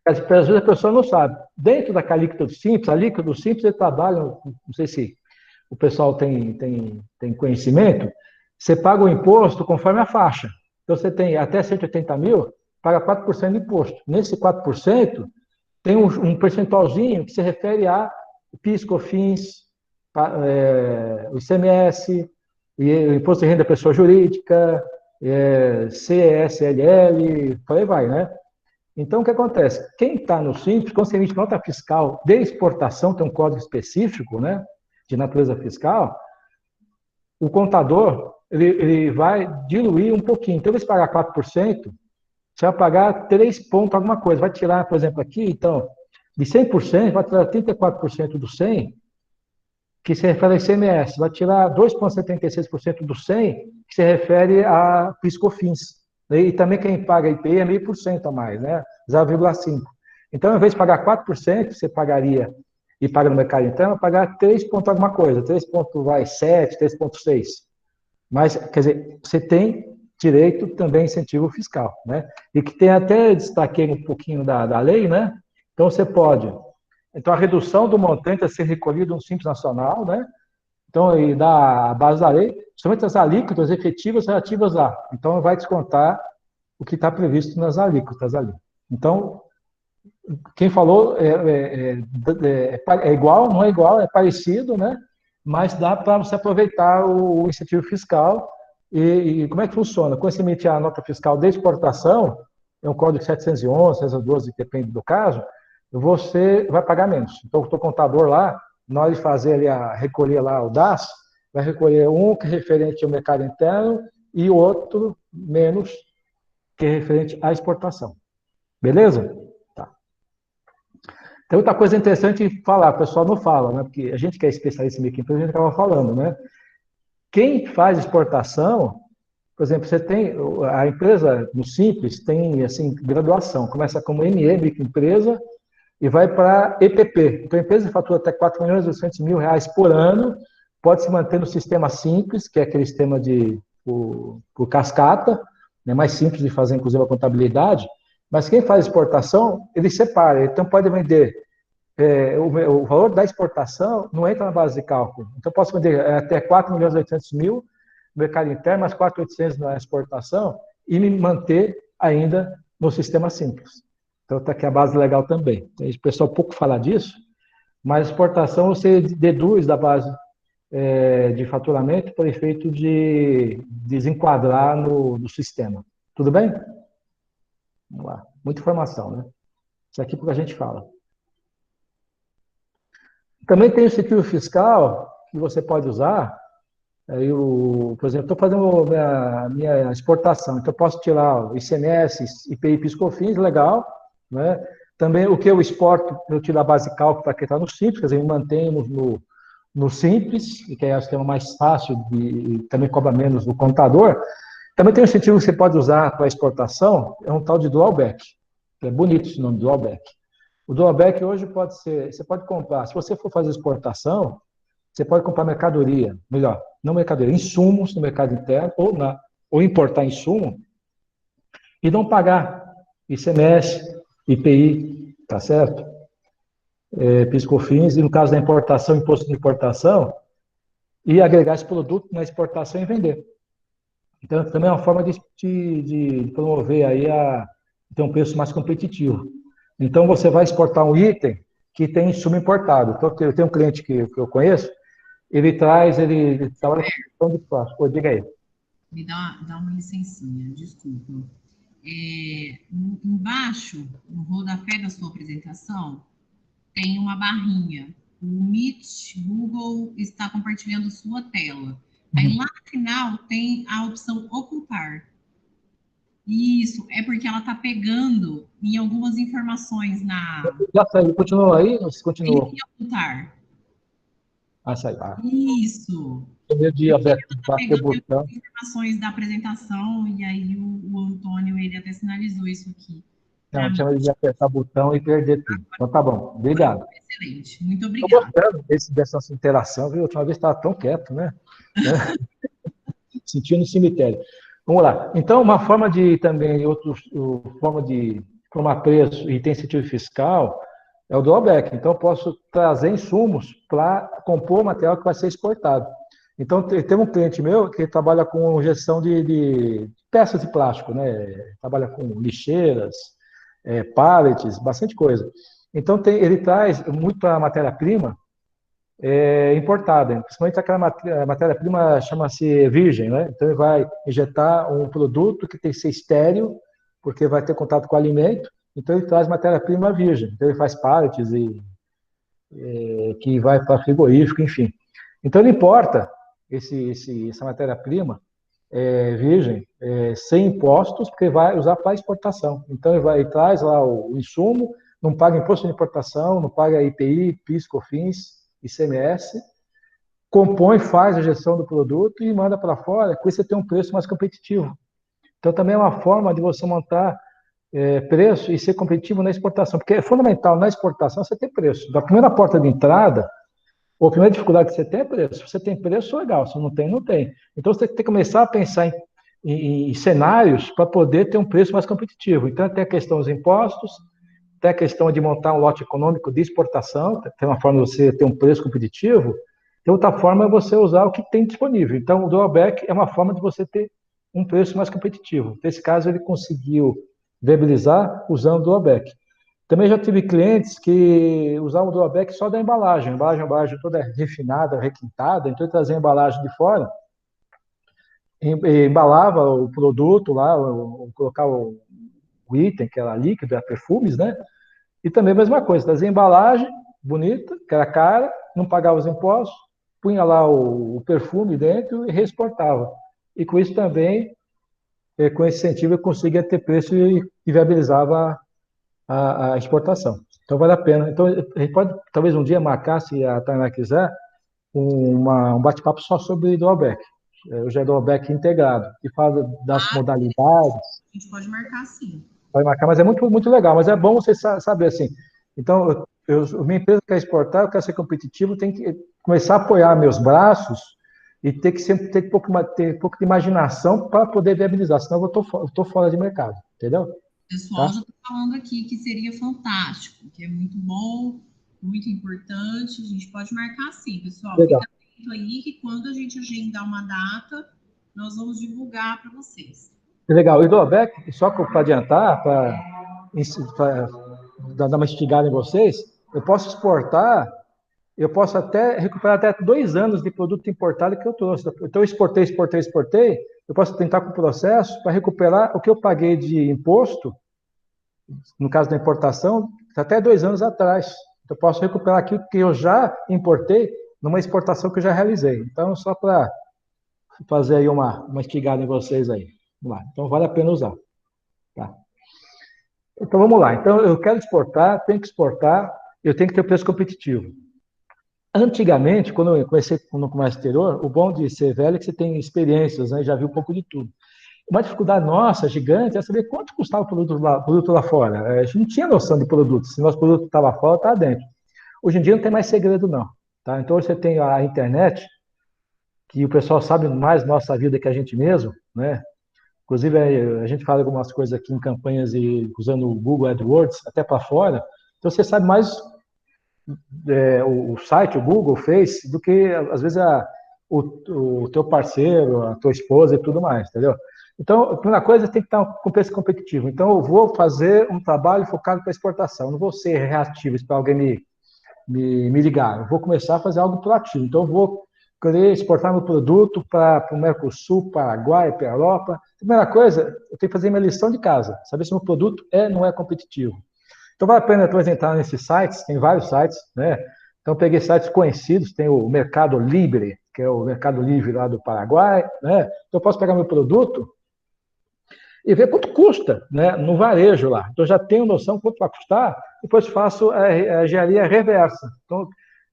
Às vezes a pessoa não sabe. Dentro da alíquota do simples, ele trabalha, não sei se o pessoal tem conhecimento, você paga o imposto conforme a faixa. Então, você tem até 180 mil, paga 4% de imposto. Nesse 4%, tem um percentualzinho que se refere a PIS, COFINS, o ICMS, o Imposto de Renda da Pessoa Jurídica, CSLL, por aí vai, né? Então, o que acontece? Quem está no Simples, quando você emite nota fiscal de exportação, tem um código específico, né, de natureza fiscal, o contador ele vai diluir um pouquinho. Então, se pagar 4%, você vai pagar 3 pontos alguma coisa. Vai tirar, por exemplo, aqui, então, de 100%, vai tirar 34% do 100%, que se refere a ICMS. Vai tirar 2,76% do 100%, que se refere a PIS/COFINS. E também quem paga IPI é 0,5% a mais, né? 0,5%. Então, ao invés de pagar 4%, você pagaria, e paga no mercado interno, vai pagar 3 pontos alguma coisa, 3,7%, 3,6%. Mas, quer dizer, você tem direito também a incentivo fiscal, né? E que tem até, destaquei um pouquinho da lei, né? Então, você pode. Então, a redução do montante a ser recolhido no Simples Nacional, né? Então, aí dá a base da lei, somente as alíquotas efetivas relativas lá. Então, vai descontar o que está previsto nas alíquotas ali. Então, quem falou é igual, não é igual, é parecido, né? Mas dá para você aproveitar o incentivo fiscal. E como é que funciona? Quando você emite a nota fiscal de exportação, é um código 711, 712, depende do caso, você vai pagar menos. Então, o teu contador lá, na hora de fazer ali recolher lá o DAS, vai recolher um que é referente ao mercado interno e o outro menos, que é referente à exportação. Beleza? Tá. Tem outra coisa interessante de falar, o pessoal não fala, né? Porque a gente que é especialista em microempresa, a gente acaba falando, né? Quem faz exportação, por exemplo, você tem, a empresa no Simples tem, assim, graduação, começa como ME, microempresa, e vai para EPP. Então, a empresa que fatura até 4 milhões e 800 mil reais por ano, pode se manter no sistema simples, que é aquele sistema por cascata, né, mais simples de fazer, inclusive, a contabilidade, mas quem faz exportação, ele separa. Então, pode vender, o valor da exportação não entra na base de cálculo. Então, posso vender até 4 milhões e 800 mil no mercado interno, mais 4.800 na exportação, e me manter ainda no sistema simples. Então, está aqui a base legal também. O pessoal pouco fala disso, mas exportação você deduz da base de faturamento por efeito de desenquadrar no sistema. Tudo bem? Vamos lá. Muita informação, né? Isso aqui é porque a gente fala. Também tem o seguro fiscal que você pode usar. Por exemplo, estou fazendo minha exportação, então eu posso tirar o ICMS, IPI, PIS/COFINS, legal, né? Também o que eu exporto, eu tiro a base de cálculo para quem está no Simples, quer dizer, eu mantenho no Simples, que é o sistema mais fácil e também cobra menos do contador. Também tem um incentivo que você pode usar para exportação, é um tal de Drawback, que é bonito esse nome, Drawback. O Drawback hoje pode ser, você pode comprar, se você for fazer exportação, você pode comprar mercadoria, melhor, não mercadoria, insumos no mercado interno, ou importar insumo, e não pagar ICMS, IPI, tá certo? PIS/COFINS, e no caso da importação, imposto de importação, e agregar esse produto na exportação e vender. Então, também é uma forma de promover aí ter um preço mais competitivo. Então, você vai exportar um item que tem insumo importado. Então, eu tenho um cliente que eu conheço, ele trabalha com produção de plástico. Pô, diga aí. Me dá uma licencinha, desculpa. Embaixo, no rodapé da sua apresentação, tem uma barrinha. O Meet Google está compartilhando sua tela. Aí lá no final tem a opção ocultar. Isso, é porque ela está pegando em algumas informações na. Já saiu, continuou aí? Continuou. Ocultar. Saiu. Isso. Primeiro dia aberto, Pegando botão. informações da apresentação, e aí o Antônio, ele até sinalizou isso aqui. Não, chama de apertar botão e perder tudo. Então tá bom, obrigado. Excelente, muito Estou obrigada. gostando dessa interação, viu? A última vez estava tão quieto, né? Sentindo no cemitério. Vamos lá. Então, uma forma de também, forma de formar preço e tem incentivo fiscal é o drawback. Então, eu posso trazer insumos para compor o material que vai ser exportado. Então, tem um cliente meu que trabalha com gestão de peças de plástico, né? Trabalha com lixeiras, pallets, bastante coisa. Então, ele traz muita matéria-prima importada, principalmente aquela matéria-prima chama-se virgem, né? Então ele vai injetar um produto que tem que ser estéril, porque vai ter contato com o alimento, então ele traz matéria-prima virgem, então ele faz pallets que vai para frigorífico, enfim. Então ele importa essa matéria-prima virgem sem impostos, porque vai usar para exportação. Então ele traz lá o insumo, não paga imposto de importação, não paga IPI, PIS, COFINS, ICMS, compõe, faz a gestão do produto e manda para fora, com isso você tem um preço mais competitivo. Então, também é uma forma de você montar preço e ser competitivo na exportação, porque é fundamental na exportação você ter preço. Da primeira porta de entrada, ou a primeira dificuldade que você tem é preço. Se você tem preço, legal. Se não tem, não tem. Então, você tem que começar a pensar em cenários para poder ter um preço mais competitivo. Então, tem a questão dos impostos, tem a questão de montar um lote econômico de exportação, tem uma forma de você ter um preço competitivo, tem outra forma é você usar o que tem disponível. Então, o drawback é uma forma de você ter um preço mais competitivo. Nesse caso, ele conseguiu viabilizar usando o drawback. Também já tive clientes que usavam o drawback só da embalagem, a embalagem toda refinada, requintada, então ele trazia a embalagem de fora, embalava o produto lá, colocava o item, que era líquido, era perfumes, né? E também a mesma coisa, trazia embalagem bonita, que era cara, não pagava os impostos, punha lá o perfume dentro e reexportava. E com isso também, com esse incentivo, eu conseguia ter preço e viabilizava a exportação. Então, vale a pena. Então, a gente pode, talvez um dia, marcar, se a Tainá quiser, um bate-papo só sobre drawback. O drawback integrado, que fala das modalidades. A gente pode marcar sim. Pode marcar, mas é muito, muito legal. Mas é bom você saber assim. Então, minha empresa quer exportar, eu quero ser competitivo, tem que começar a apoiar meus braços e ter que sempre ter um pouco de imaginação para poder viabilizar, senão eu estou fora de mercado, entendeu? O pessoal Tá? já está falando aqui que seria fantástico, que é muito bom, muito importante. A gente pode marcar sim, pessoal. Legal. Fica atento aí que quando a gente agendar uma data, nós vamos divulgar para vocês. Legal. E drawback, só para adiantar, para dar uma instigada em vocês, eu posso exportar, eu posso até recuperar até 2 anos de produto importado que eu trouxe. Então, eu exportei, eu posso tentar com o processo para recuperar o que eu paguei de imposto, no caso da importação, até 2 anos atrás. Eu posso recuperar aquilo que eu já importei numa exportação que eu já realizei. Então, só para fazer aí uma instigada em vocês aí. Vamos lá. Então, vale a pena usar. Tá? Então, vamos lá. Então, eu quero exportar, tenho que exportar, eu tenho que ter preço competitivo. Antigamente, quando eu comecei no comércio exterior, o bom de ser velho é que você tem experiências, né? Já viu um pouco de tudo. Uma dificuldade nossa, gigante, é saber quanto custava o produto lá fora. A gente não tinha noção de produto. Se nosso produto estava fora, estava dentro. Hoje em dia não tem mais segredo, não. Tá? Então, você tem a internet, que o pessoal sabe mais nossa vida que a gente mesmo, né? Inclusive, a gente fala algumas coisas aqui em campanhas e usando o Google AdWords, até para fora. Então, você sabe mais o site, o Google, o Face, do que, às vezes, o teu parceiro, a tua esposa e tudo mais, entendeu? Então, a primeira coisa, tem que estar com preço competitivo. Então, eu vou fazer um trabalho focado para exportação. Eu não vou ser reativo para alguém me ligar. Eu vou começar a fazer algo proativo. Então, eu vou querer exportar meu produto para o Mercosul, Paraguai, para a Europa. Primeira coisa, eu tenho que fazer minha lição de casa, saber se o meu produto não é competitivo. Então, vale a pena depois entrar nesses sites, tem vários sites, né? Então, eu peguei sites conhecidos, tem o Mercado Livre, que é o Mercado Livre lá do Paraguai, né? Então, eu posso pegar meu produto e ver quanto custa, né, no varejo lá. Então, eu já tenho noção quanto vai custar, depois faço a engenharia reversa. Então,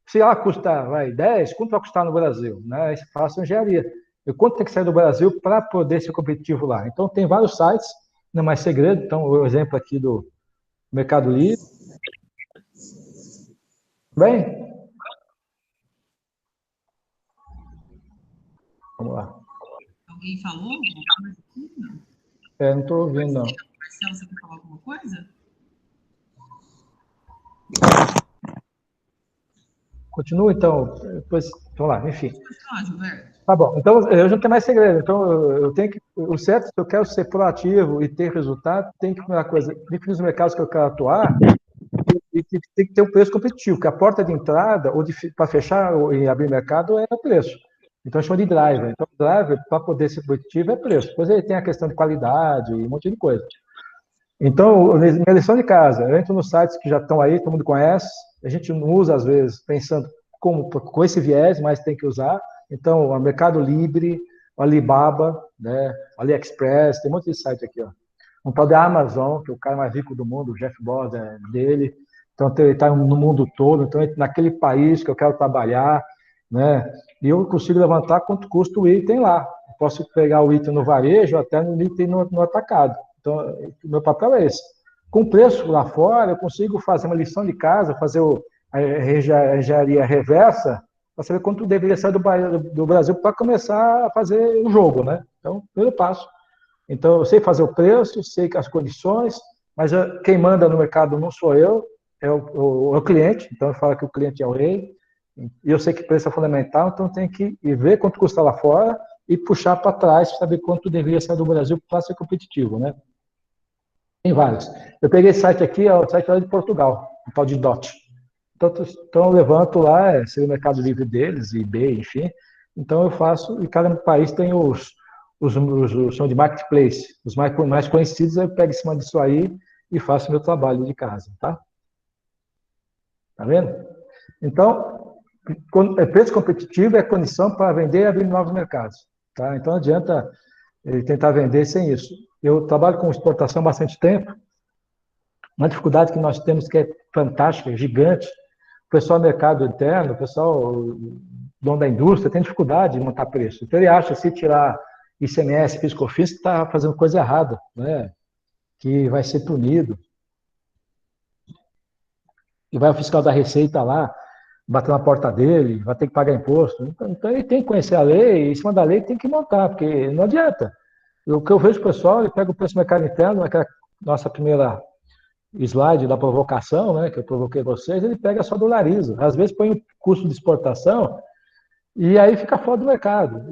se ela custa 10, quanto vai custar no Brasil? Né? Aí faço a engenharia. E quanto tem que sair do Brasil para poder ser competitivo lá? Então, tem vários sites, não é mais segredo. Então, o exemplo aqui do Mercado Livre. Bem? Vamos lá. Alguém falou alguma coisa aqui? Não estou ouvindo, não. Marcelo, você quer falar alguma coisa? Continua, então. Depois, vamos lá, enfim. Pode falar, Gilberto. Tá bom. Então, eu já não tenho mais segredo. Então, eu tenho que... O certo, se eu quero ser proativo e ter resultado, tem que, primeira coisa, definir os mercados que eu quero atuar e tem que ter um preço competitivo, porque a porta de entrada para fechar e abrir mercado é o preço. Então, chama de driver. Então, o driver, para poder ser competitivo, é preço. Depois ele tem a questão de qualidade e um monte de coisa. Então, minha lição de casa, eu entro nos sites que já estão aí, todo mundo conhece, a gente não usa, às vezes, pensando com esse viés, mas tem que usar. Então, o Mercado Livre, o Alibaba, né, o AliExpress, tem um monte de site aqui, ó. Um tal de Amazon, que é o cara mais rico do mundo, o Jeff Bezos é dele. Então, ele está no mundo todo, então, naquele país que eu quero trabalhar, né, e eu consigo levantar quanto custa o item lá. Eu posso pegar o item no varejo, até no item no atacado. Então, o meu papel é esse. Com preço lá fora, eu consigo fazer uma lição de casa, fazer a engenharia reversa, para saber quanto deveria sair do Brasil para começar a fazer o jogo, né? Então, primeiro passo. Então, eu sei fazer o preço, sei as condições, mas quem manda no mercado não sou eu, é o cliente. Então, eu falo que o cliente é o rei, e eu sei que preço é fundamental, então tem que ir ver quanto custa lá fora e puxar para trás para saber quanto deveria sair do Brasil para ser competitivo, né? Tem vários. Eu peguei esse site aqui, é o site lá de Portugal, o tal de DOT. Então eu levanto lá, seria o Mercado Livre deles, eBay, enfim. Então eu faço, e cada país tem os são de marketplace, os mais conhecidos, eu pego em cima disso aí e faço meu trabalho de casa, tá? Tá vendo? Então, preço competitivo é condição para vender e abrir novos mercados. Tá? Então, não adianta ele tentar vender sem isso. Eu trabalho com exportação há bastante tempo. Uma dificuldade que nós temos que é fantástica, gigante. O pessoal do mercado interno, o pessoal dono da indústria, tem dificuldade de montar preço. Então, ele acha que se tirar ICMS, PIS/COFINS, que está fazendo coisa errada, né? Que vai ser punido. E vai o fiscal da Receita lá, bater na porta dele, vai ter que pagar imposto. Então ele tem que conhecer a lei, e em cima da lei tem que montar, porque não adianta. O que eu vejo o pessoal, ele pega o preço do mercado interno, aquela nossa primeira slide da provocação, né, que eu provoquei vocês, ele pega só dolariza. Às vezes põe o custo de exportação e aí fica fora do mercado.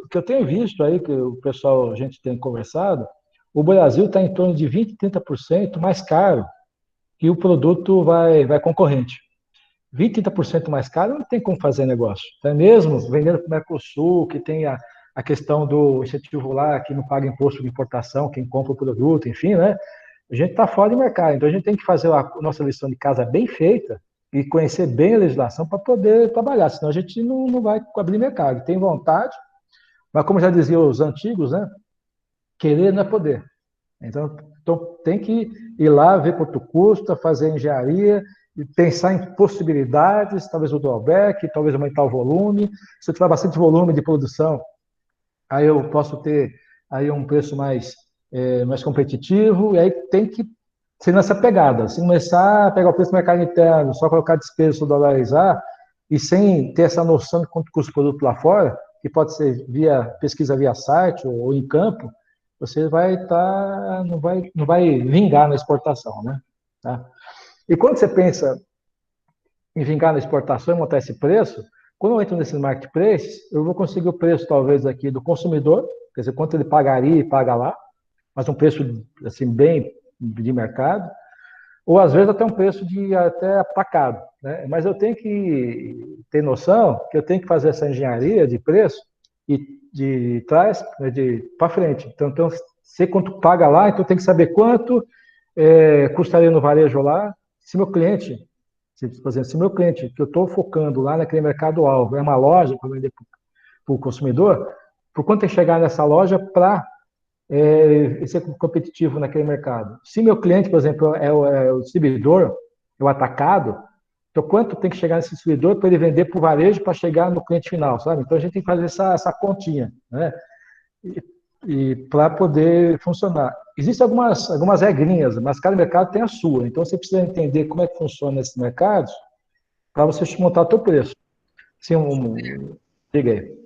Que eu tenho visto aí, que o pessoal, a gente tem conversado, o Brasil está em torno de 20%, 30% mais caro que o produto vai concorrente. 20%, 30% mais caro, não tem como fazer negócio. Então, mesmo vendendo para o Mercosul, que tem a questão do incentivo lá, que não paga imposto de importação, quem compra o produto, enfim, né? A gente está fora de mercado. Então, a gente tem que fazer a nossa lição de casa bem feita e conhecer bem a legislação para poder trabalhar, senão a gente não vai abrir mercado. Tem vontade, mas como já diziam os antigos, né? Querer não é poder. Então tem que ir lá, ver quanto custa, fazer engenharia, pensar em possibilidades, talvez o drawback, talvez aumentar o volume. Se eu tiver bastante volume de produção, aí eu posso ter aí um preço mais competitivo, e aí tem que ser nessa pegada. Se começar a pegar o preço do mercado interno, só colocar despesa, só dolarizar, e sem ter essa noção de quanto custa o produto lá fora, que pode ser via pesquisa via site ou em campo, você não vai vingar na exportação, né? Tá? E quando você pensa em vingar na exportação e montar esse preço, quando eu entro nesse marketplace, eu vou conseguir o preço, talvez, aqui do consumidor, quer dizer, quanto ele pagaria e paga lá, mas um preço, assim, bem de mercado, ou às vezes até um preço até atacado, né? Mas eu tenho que ter noção que eu tenho que fazer essa engenharia de preço e de trás, né, para frente. Então, sei quanto paga lá, então tem que saber quanto custaria no varejo lá. Se meu cliente, por exemplo, se meu cliente, que eu estou focando lá naquele mercado-alvo, é uma loja para vender para o consumidor, por quanto tem que chegar nessa loja para ser competitivo naquele mercado? Se meu cliente, por exemplo, é o distribuidor, é o atacado, então quanto tem que chegar nesse distribuidor para ele vender para o varejo para chegar no cliente final, sabe? Então a gente tem que fazer essa continha, né? E para poder funcionar. Existem algumas regrinhas, mas cada mercado tem a sua. Então você precisa entender como é que funciona esses mercados para você montar o seu preço. Sim, diga aí.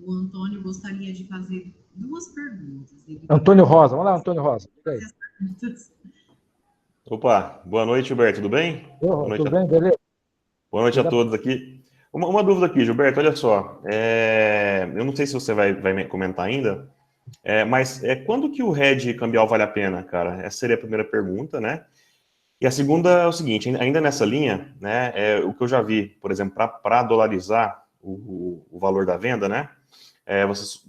O Antônio gostaria de fazer duas perguntas. Antônio Rosa, vamos lá, Antônio Rosa. Opa, boa noite, Gilberto, tudo bem? Boa noite, tudo bem, beleza? Boa noite a todos aqui. Uma dúvida aqui, Gilberto, olha só. Eu não sei se você vai me comentar ainda, mas quando que o hedge cambial vale a pena, cara? Essa seria a primeira pergunta, né? E a segunda é o seguinte, ainda nessa linha, né, o que eu já vi, por exemplo, para dolarizar o valor da venda, né, você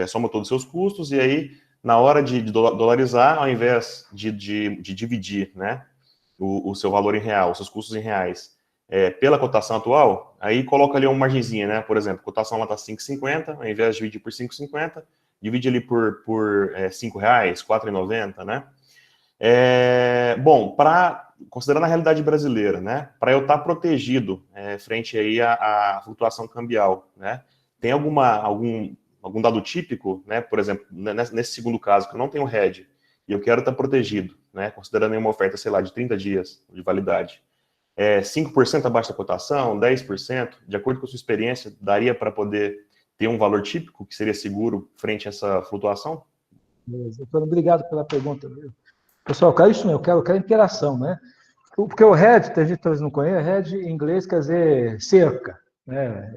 soma todos os seus custos e aí, na hora de dolarizar, ao invés de dividir, né, o seu valor em real, os seus custos em reais, pela cotação atual, aí coloca ali uma margenzinha, né, por exemplo, a cotação lá está 5,50, ao invés de dividir por 5,50, divide ali por R$5, R$4,90, né. Bom, considerando a realidade brasileira, né, para eu estar protegido frente aí à flutuação cambial, né, tem algum dado típico, né, por exemplo, nesse segundo caso, que eu não tenho hedge e eu quero estar protegido, né, considerando uma oferta, sei lá, de 30 dias de validade, 5% abaixo da cotação, 10%, de acordo com a sua experiência, daria para poder ter um valor típico que seria seguro frente a essa flutuação? Obrigado pela pergunta. Pessoal, eu quero isso mesmo, eu quero interação, né? Porque o hedge, tem gente que talvez não conheça, hedge em inglês quer dizer cerca, né?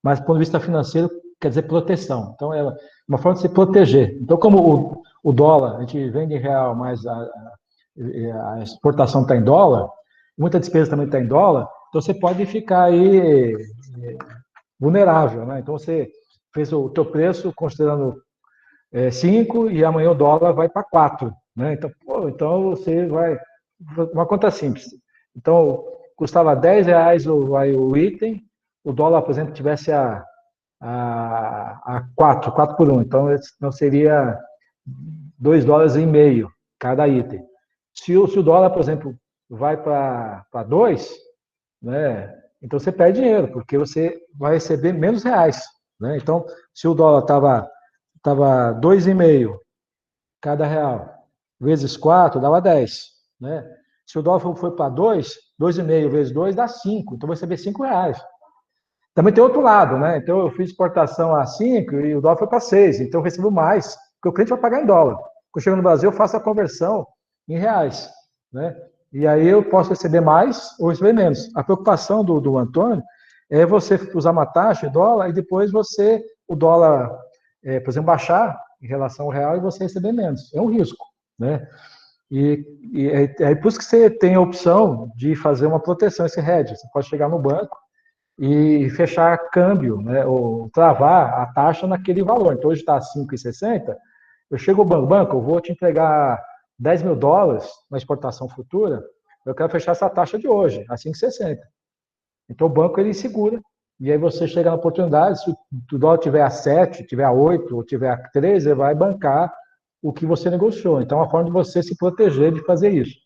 Mas do ponto de vista financeiro quer dizer proteção. Então é uma forma de se proteger. Então, como o dólar, a gente vende em real, mas a exportação está em dólar, muita despesa também está em dólar, então você pode ficar aí vulnerável, né? Então você fez o teu preço considerando 5 e amanhã o dólar vai para 4. Né? Então você vai. Uma conta simples. Então, custava R$10 o item, o dólar, por exemplo, tivesse a 4 por 1. Então, não seria $2,50 cada item. Se o dólar, por exemplo, vai para 2, né, então você perde dinheiro, porque você vai receber menos reais. Né? Então, se o dólar estava 2,50 cada real, vezes 4, dava 10. Né? Se o dólar foi para 2, 2,5 vezes 2 dá 5. Então, você vai receber R$5. Também tem outro lado, né? Então, eu fiz exportação a 5 e o dólar foi para 6. Então, eu recebo mais, porque o cliente vai pagar em dólar. Quando eu chego no Brasil, eu faço a conversão em reais. Né? E aí eu posso receber mais ou receber menos. A preocupação do Antônio é você usar uma taxa em dólar e depois o dólar, por exemplo, baixar em relação ao real e você receber menos. É um risco. Né? E é por isso que você tem a opção de fazer uma proteção, esse hedge. Você pode chegar no banco e fechar câmbio, né, ou travar a taxa naquele valor. Então, hoje está a 5,60, eu chego ao banco, eu vou te entregar $10.000 na exportação futura, eu quero fechar essa taxa de hoje, a 5,60. Então, o banco, ele segura, e aí você chega na oportunidade, se o dólar tiver a 7, tiver a 8, ou tiver a 13, ele vai bancar o que você negociou. Então, é uma forma de você se proteger de fazer isso.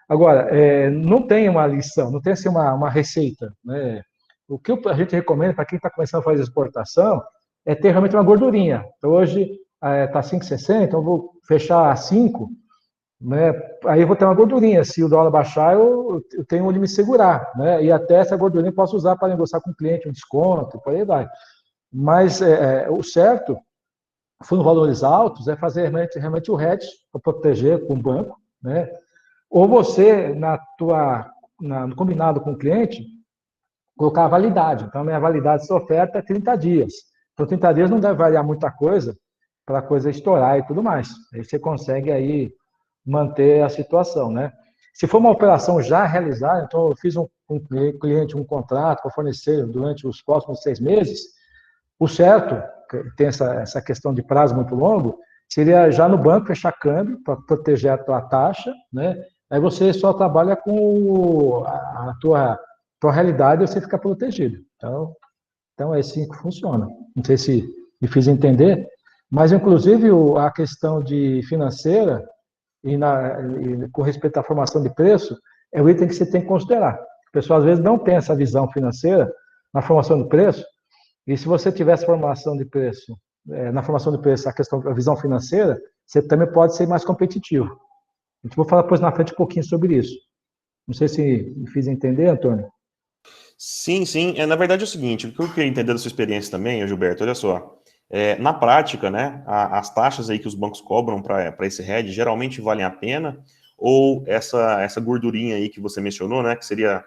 Agora, não tem uma lição, não tem assim uma receita, né? O que a gente recomenda para quem está começando a fazer exportação é ter realmente uma gordurinha. Então, hoje está 5,60, então eu vou fechar a 5, né? Aí eu vou ter uma gordurinha. Se o dólar baixar, eu tenho onde me segurar. Né? E até essa gordurinha eu posso usar para negociar com o cliente um desconto, por aí vai. Mas o certo, fundo valores altos, é fazer realmente o hedge para proteger com o banco. Né? Ou você, no combinado com o cliente, colocar a validade. Então, a minha validade dessa oferta é 30 dias. Então, 30 dias não deve variar muita coisa para a coisa estourar e tudo mais. Aí você consegue aí manter a situação, né? Se for uma operação já realizada, então eu fiz um cliente um contrato para fornecer durante os próximos 6 meses, o certo, tem essa questão de prazo muito longo, seria já no banco fechar câmbio para proteger a tua taxa, né? Aí você só trabalha com a tua realidade e você fica protegido. Então é assim que funciona. Não sei se me fiz entender, mas inclusive a questão de financeira e com respeito à formação de preço é o item que você tem que considerar. O pessoal às vezes não tem essa visão financeira na formação de preço, e se você tivesse formação de preço, na formação de preço, a visão financeira, você também pode ser mais competitivo. A gente vai falar depois na frente um pouquinho sobre isso. Não sei se me fiz entender, Antônio. Sim, sim. Na verdade é o seguinte, o que eu queria entender da sua experiência também, Gilberto, olha só. Na prática, né, as taxas aí que os bancos cobram para esse hedge geralmente valem a pena, ou essa gordurinha aí que você mencionou, né, que seria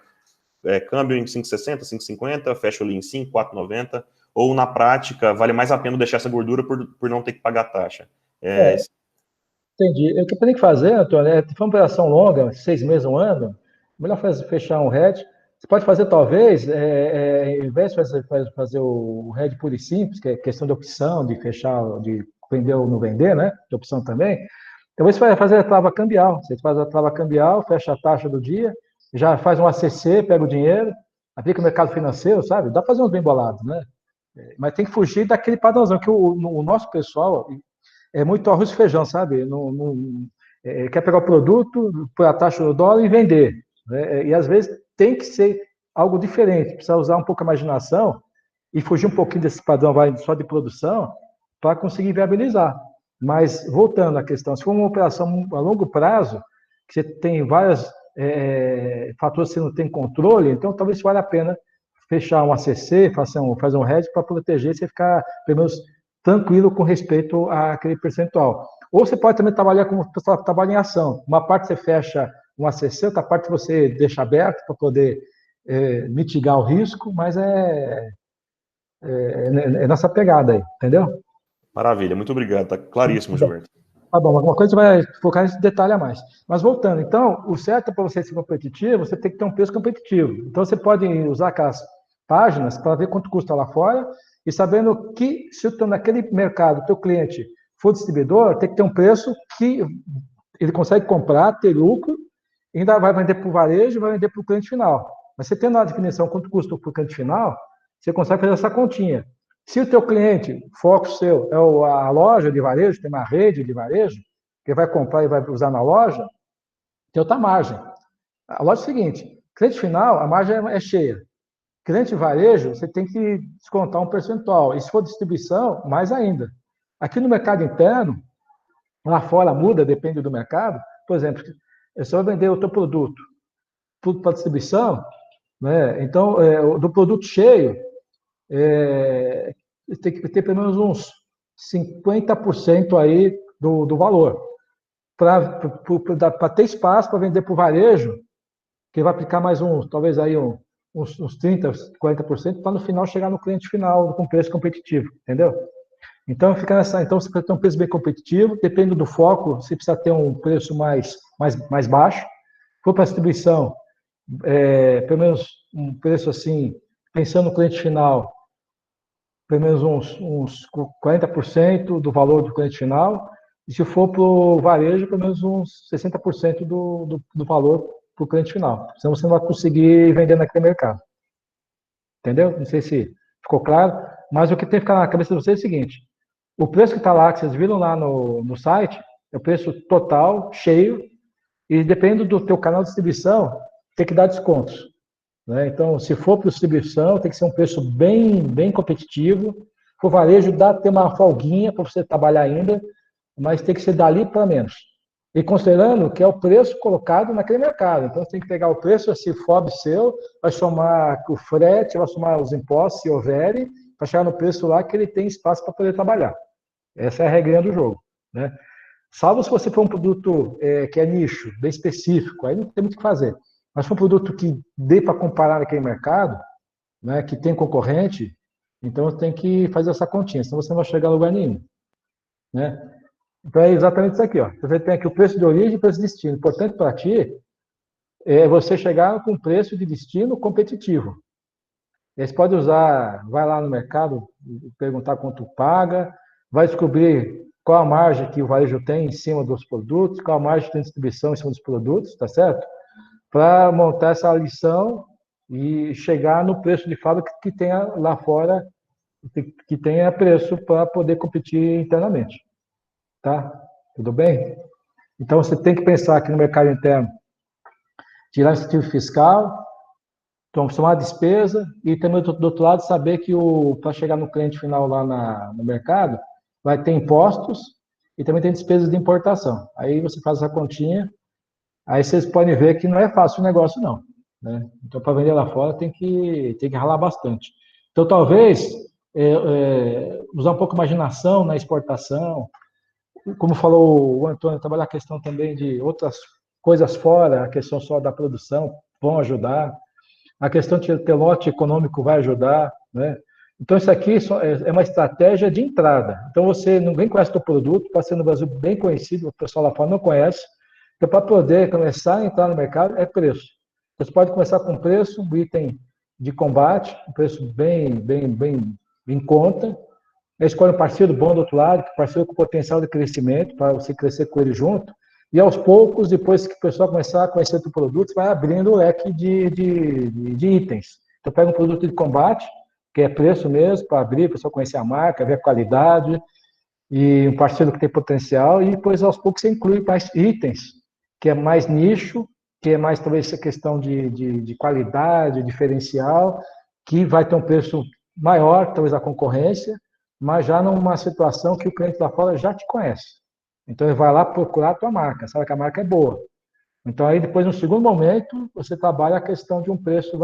câmbio em 5,60, 5,50, fecha ali em 5, 4,90, ou na prática vale mais a pena deixar essa gordura por não ter que pagar a taxa? Entendi. O que eu tenho que fazer, Antônio, se for uma operação longa, 6 meses, 1 ano, melhor fechar um hedge. Você pode fazer, talvez, em vez de fazer o hedge puro e simples, que é questão de opção, de fechar, de vender ou não vender, né? De opção também. Talvez você vai fazer a trava cambial. Você faz a trava cambial, fecha a taxa do dia, já faz um ACC, pega o dinheiro, aplica o mercado financeiro, sabe? Dá para fazer uns bem bolados, né? Mas tem que fugir daquele padrãozão, que o nosso pessoal é muito arroz e feijão, sabe? Quer pegar o produto, pôr a taxa do dólar e vender. Né? E às vezes tem que ser algo diferente, precisa usar um pouco a imaginação e fugir um pouquinho desse padrão só de produção para conseguir viabilizar. Mas, voltando à questão, se for uma operação a longo prazo, que você tem vários fatores que você não tem controle, então talvez valha a pena fechar um ACC, fazer um hedge para proteger e você ficar, pelo menos, tranquilo com respeito àquele percentual. Ou você pode também trabalhar como o pessoal trabalha em ação. Uma parte você fecha um ACC, outra parte você deixa aberto para poder mitigar o risco, mas é nessa pegada aí, entendeu? Maravilha, muito obrigado, tá claríssimo, Gilberto. Tá bom, alguma coisa você vai focar nesse detalhe a mais. Mas voltando, então, o certo para você ser competitivo, você tem que ter um preço competitivo. Então, você pode usar aquelas páginas para ver quanto custa lá fora e sabendo que, se naquele mercado, o teu cliente for distribuidor, tem que ter um preço que ele consegue comprar, ter lucro ainda vai vender para o varejo e vai vender para o cliente final. Mas você tendo a definição quanto custa para o cliente final, você consegue fazer essa continha. Se o teu cliente, o foco seu, é a loja de varejo, tem uma rede de varejo, que vai comprar e vai usar na loja, tem outra margem. A loja é o seguinte, cliente final, a margem é cheia. Cliente varejo, você tem que descontar um percentual. E se for distribuição, mais ainda. Aqui no mercado interno, lá fora muda, depende do mercado. Por exemplo, você vai vender o teu produto, tudo para distribuição, né? Então, do produto cheio, tem que ter pelo menos uns 50% aí do valor, para ter espaço para vender para o varejo, que vai aplicar mais talvez aí uns 30%, 40%, para no final chegar no cliente final com preço competitivo, entendeu? Então, então você precisa ter um preço bem competitivo, depende do foco, você precisa ter um preço mais baixo. Se for para distribuição, pelo menos um preço assim, pensando no cliente final, pelo menos uns 40% do valor do cliente final, e se for para o varejo, pelo menos uns 60% do valor para o cliente final. Senão você não vai conseguir vender naquele mercado. Entendeu? Não sei se ficou claro, mas o que tem que ficar na cabeça de vocês é o seguinte: o preço que está lá, que vocês viram lá no site, é o preço total, cheio, e dependendo do teu canal de distribuição, tem que dar descontos. Né? Então, se for para distribuição, tem que ser um preço bem competitivo. Para o varejo, ter uma folguinha para você trabalhar ainda, mas tem que ser dali para menos. E considerando que é o preço colocado naquele mercado. Então, você tem que pegar o preço, esse FOB seu, vai somar o frete, vai somar os impostos, se houver, para chegar no preço lá que ele tem espaço para poder trabalhar. Essa é a regrinha do jogo. Né? Salvo se você for um produto que é nicho, bem específico, aí não tem muito o que fazer. Mas se for um produto que dê para comparar naquele mercado, né, que tem concorrente, então tem que fazer essa continha, senão você não vai chegar a lugar nenhum. Né? Então é exatamente isso aqui. Ó. Você tem aqui o preço de origem e o preço de destino. Importante para ti é você chegar com preço de destino competitivo. E aí você pode usar, vai lá no mercado, perguntar quanto paga, vai descobrir qual a margem que o varejo tem em cima dos produtos, qual a margem que tem de distribuição em cima dos produtos, tá certo? Para montar essa lição e chegar no preço de fábrica que tenha lá fora, que tenha preço para poder competir internamente. Tá? Tudo bem? Então, você tem que pensar aqui no mercado interno, tirar o incentivo fiscal, somar a despesa e também, do outro lado, saber que para chegar no cliente final lá no mercado, vai ter impostos e também tem despesas de importação. Aí você faz essa continha, aí vocês podem ver que não é fácil o negócio, não. Né? Então, para vender lá fora, tem que ralar bastante. Então, talvez, usar um pouco de imaginação na exportação, como falou o Antônio, trabalhar a questão também de outras coisas fora, a questão só da produção, vão ajudar. A questão de ter lote econômico vai ajudar. Né? Então, isso aqui é uma estratégia de entrada. Então, ninguém conhece o teu produto, pode ser no Brasil bem conhecido, o pessoal lá fora não conhece. Então, para poder começar a entrar no mercado, é preço. Você pode começar com preço, um item de combate, um preço bem em conta. Escolhe um parceiro bom do outro lado, parceiro com potencial de crescimento, para você crescer com ele junto. E aos poucos, depois que o pessoal começar a conhecer o produto, vai abrindo o leque de itens. Então, pega um produto de combate, que é preço mesmo, para abrir, o pessoal conhecer a marca, ver a qualidade, e um parceiro que tem potencial, e depois, aos poucos, você inclui mais itens, que é mais nicho, que é mais, talvez, essa questão de qualidade, diferencial, que vai ter um preço maior, talvez, a concorrência, mas já numa situação que o cliente lá fora já te conhece. Então, ele vai lá procurar a tua marca, sabe que a marca é boa. Então, aí depois, no segundo momento, você trabalha a questão de um preço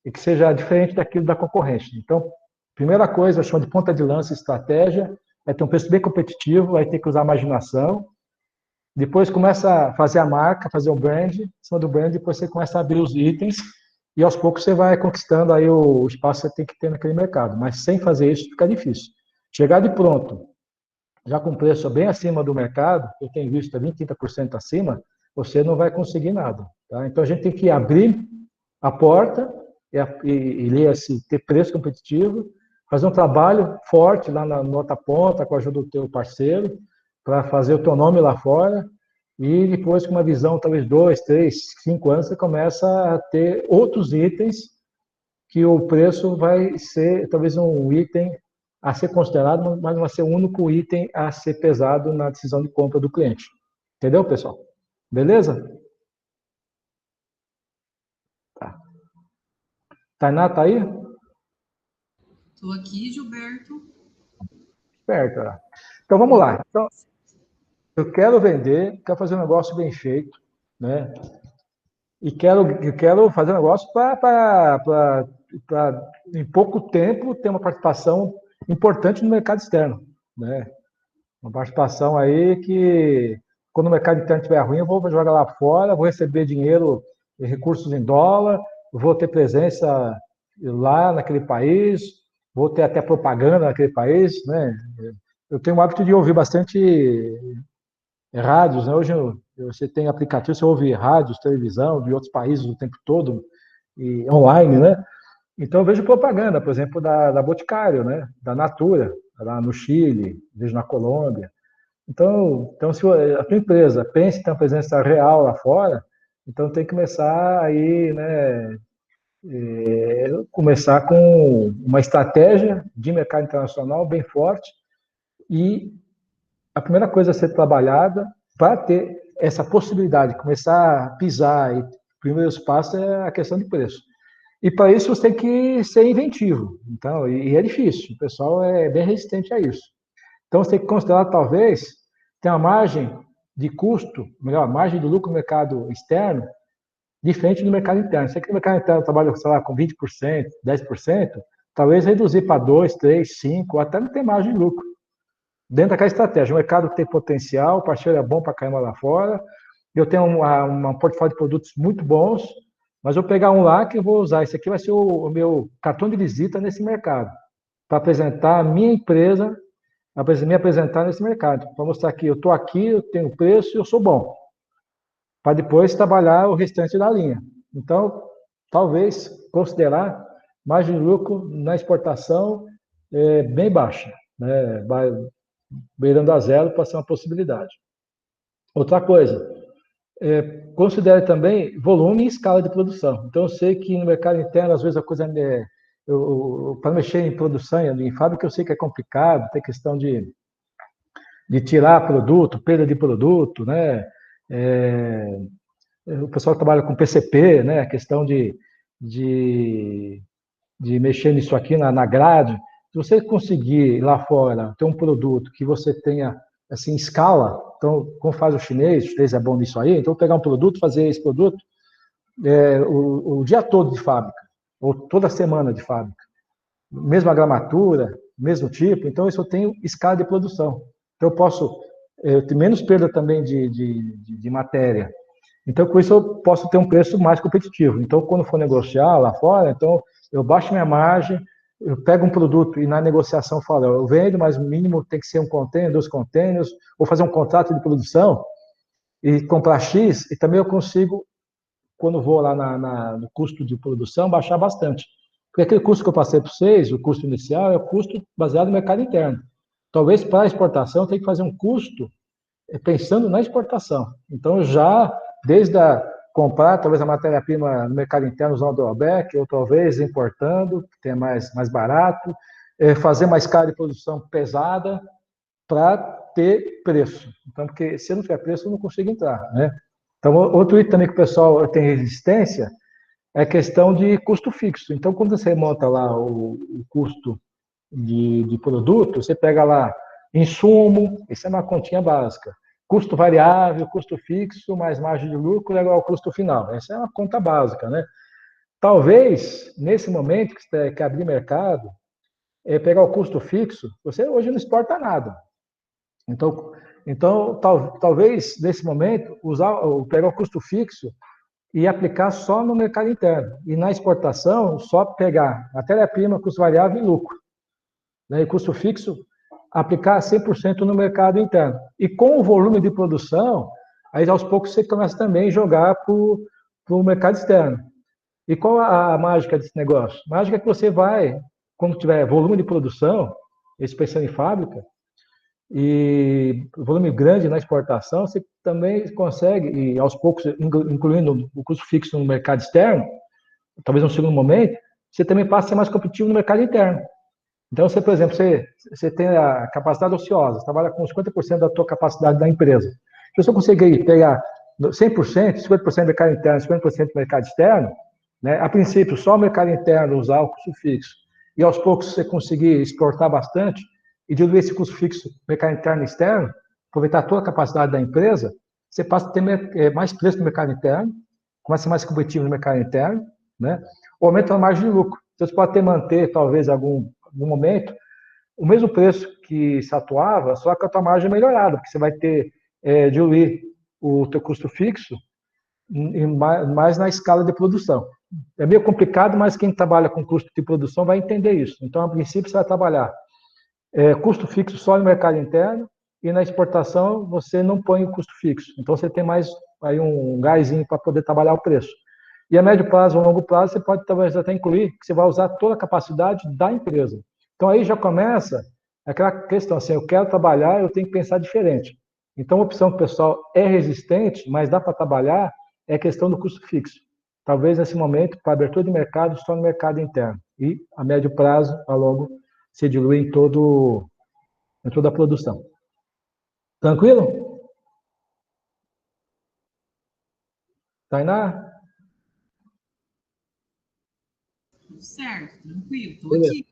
que seja diferente daquilo da concorrência. Então, primeira coisa, eu chamo de ponta de lança, estratégia, é ter um preço bem competitivo, vai ter que usar a imaginação. Depois começa a fazer a marca, fazer o brand, em cima do brand, depois você começa a abrir os itens, e aos poucos você vai conquistando aí o espaço que você tem que ter naquele mercado. Mas sem fazer isso fica difícil. Chegar de pronto, já com preço bem acima do mercado, eu tenho visto 20%, 30% acima, você não vai conseguir nada. Tá? Então a gente tem que abrir a porta e ter preço competitivo, fazer um trabalho forte lá na outra ponta, com a ajuda do teu parceiro, para fazer o teu nome lá fora, e depois, com uma visão, talvez 2, 3, 5 anos, você começa a ter outros itens que o preço vai ser, talvez, um item a ser considerado, mas não vai ser o único item a ser pesado na decisão de compra do cliente. Entendeu, pessoal? Beleza? Tá. Tainá, tá aí? Estou aqui, Gilberto. Certo. Então, vamos lá. Então, eu quero vender, quero fazer um negócio bem feito, né? E quero fazer um negócio para, em pouco tempo, ter uma participação importante no mercado externo, né? Uma participação aí que, quando o mercado interno estiver ruim, eu vou jogar lá fora, vou receber dinheiro, recursos em dólar, vou ter presença lá naquele país, vou ter até propaganda naquele país, né? Eu tenho o hábito de ouvir bastante rádios, né? Hoje você tem aplicativo, você ouve rádios, televisão de outros países o tempo todo, e online, né? Então eu vejo propaganda, por exemplo, da Boticário, né? Da Natura, lá no Chile, vejo na Colômbia. Então se a tua empresa pensa em ter uma presença real lá fora, então tem que começar aí, né? Começar com uma estratégia de mercado internacional bem forte, e a primeira coisa a ser trabalhada para ter essa possibilidade de começar a pisar, e o primeiro passo é a questão de preço. E para isso você tem que ser inventivo. Então, e é difícil, o pessoal é bem resistente a isso. Então você tem que considerar, talvez, ter uma margem de custo, melhor, margem de lucro no mercado externo, diferente do mercado interno. Se aqui no mercado interno trabalha, sei lá, com 20%, 10%, talvez reduzir para 2, 3, 5, até não ter margem de lucro. Dentro daquela estratégia, o mercado tem potencial, o parceiro é bom para caramba lá fora, eu tenho um portfólio de produtos muito bons, mas eu vou pegar um lá que eu vou usar. Esse aqui vai ser o meu cartão de visita nesse mercado, para apresentar a minha empresa, me apresentar nesse mercado, para mostrar que eu estou aqui, eu tenho preço e eu sou bom, para depois trabalhar o restante da linha. Então, talvez considerar margem de lucro na exportação bem baixa, né? Beirando a zero para ser uma possibilidade. Outra coisa, considere também volume e escala de produção. Então, eu sei que no mercado interno, às vezes, a coisa para mexer em produção, em fábrica, eu sei que é complicado, tem questão de tirar produto, perda de produto, né? O pessoal trabalha com PCP, né? A questão de mexer nisso aqui na grade. Se você conseguir lá fora ter um produto que você tenha assim escala, então como faz o chinês é bom nisso aí, então pegar um produto, fazer esse produto o dia todo de fábrica, ou toda semana de fábrica, mesma gramatura, mesmo tipo, então isso eu tenho escala de produção. Então eu posso ter menos perda também de matéria. Então, com isso, eu posso ter um preço mais competitivo. Então, quando for negociar lá fora, então eu baixo minha margem, eu pego um produto e na negociação eu falo, eu vendo, mas o mínimo tem que ser um container, 2 containers, ou fazer um contrato de produção e comprar X, e também eu consigo, quando vou lá no custo de produção, baixar bastante. Porque aquele custo que eu passei para vocês, o custo inicial, é o custo baseado no mercado interno. Talvez para a exportação eu tenha que fazer um custo pensando na exportação. Então, já, desde comprar, talvez a matéria-prima no mercado interno usando o drawback, ou talvez importando, que tenha mais barato, fazer uma escala de produção pesada para ter preço. Então, porque se eu não tiver preço, eu não consigo entrar, né? Então, outro item também que o pessoal tem resistência é a questão de custo fixo. Então, quando você monta lá o custo de produto, você pega lá insumo, isso é uma continha básica. Custo variável, custo fixo, mais margem de lucro é igual ao custo final. Essa é uma conta básica, né? Talvez, nesse momento que você quer abrir mercado, pegar o custo fixo, você hoje não exporta nada. Então talvez, nesse momento, pegar o custo fixo e aplicar só no mercado interno. E na exportação, só pegar matéria-prima, custo variável e lucro. Né? E custo fixo, aplicar 100% no mercado interno. E com o volume de produção, aí aos poucos você começa também a jogar para o mercado externo. E qual a mágica desse negócio? A mágica é que você vai, quando tiver volume de produção, esse pensando em fábrica, e volume grande na exportação, você também consegue, e aos poucos, incluindo o custo fixo no mercado externo, talvez no segundo momento, você também passa a ser mais competitivo no mercado interno. Então, você, por exemplo, você tem a capacidade ociosa, você trabalha com 50% da tua capacidade da empresa. Se você conseguir pegar 100%, 50% do mercado interno, 50% do mercado externo, né, a princípio, só o mercado interno usar o custo fixo, e aos poucos você conseguir exportar bastante, e diluir esse custo fixo, mercado interno e externo, aproveitar toda a capacidade da empresa, você passa a ter mais preço no mercado interno, começa a ser mais competitivo no mercado interno, né? Ou aumenta a margem de lucro. Você pode até manter, talvez, em algum momento, o mesmo preço que se atuava, só que a tua margem é melhorada, porque você vai ter, diluir o teu custo fixo mais na escala de produção. É meio complicado, mas quem trabalha com custo de produção vai entender isso. Então, a princípio, você vai trabalhar custo fixo só no mercado interno, e na exportação você não põe o custo fixo. Então, você tem mais aí um gásinho para poder trabalhar o preço. E a médio prazo ou longo prazo, você pode talvez até incluir que você vai usar toda a capacidade da empresa. Então, aí já começa aquela questão assim, eu quero trabalhar, eu tenho que pensar diferente. Então, a opção que o pessoal é resistente, mas dá para trabalhar, é a questão do custo fixo. Talvez, nesse momento, para abertura de mercado, só no mercado interno. E, a médio prazo, a longo, se dilui em toda a produção. Tranquilo? Tainá? Tudo certo, tranquilo, estou aqui.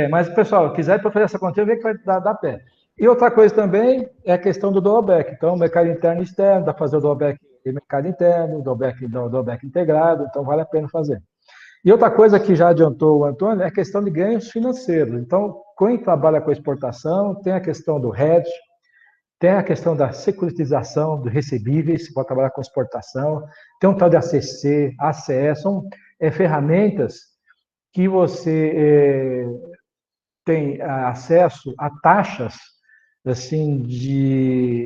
Mas, pessoal, quiser para fazer essa conta, vê que vai dar pé. E outra coisa também é a questão do drawback. Então, mercado interno e externo, dá para fazer o drawback em mercado interno, drawback integrado, então vale a pena fazer. E outra coisa que já adiantou o Antônio é a questão de ganhos financeiros. Então, quem trabalha com exportação, tem a questão do hedge, tem a questão da securitização de recebíveis, você pode trabalhar com exportação, tem um tal de ACC, ACE, são ferramentas que você tem acesso a taxas assim,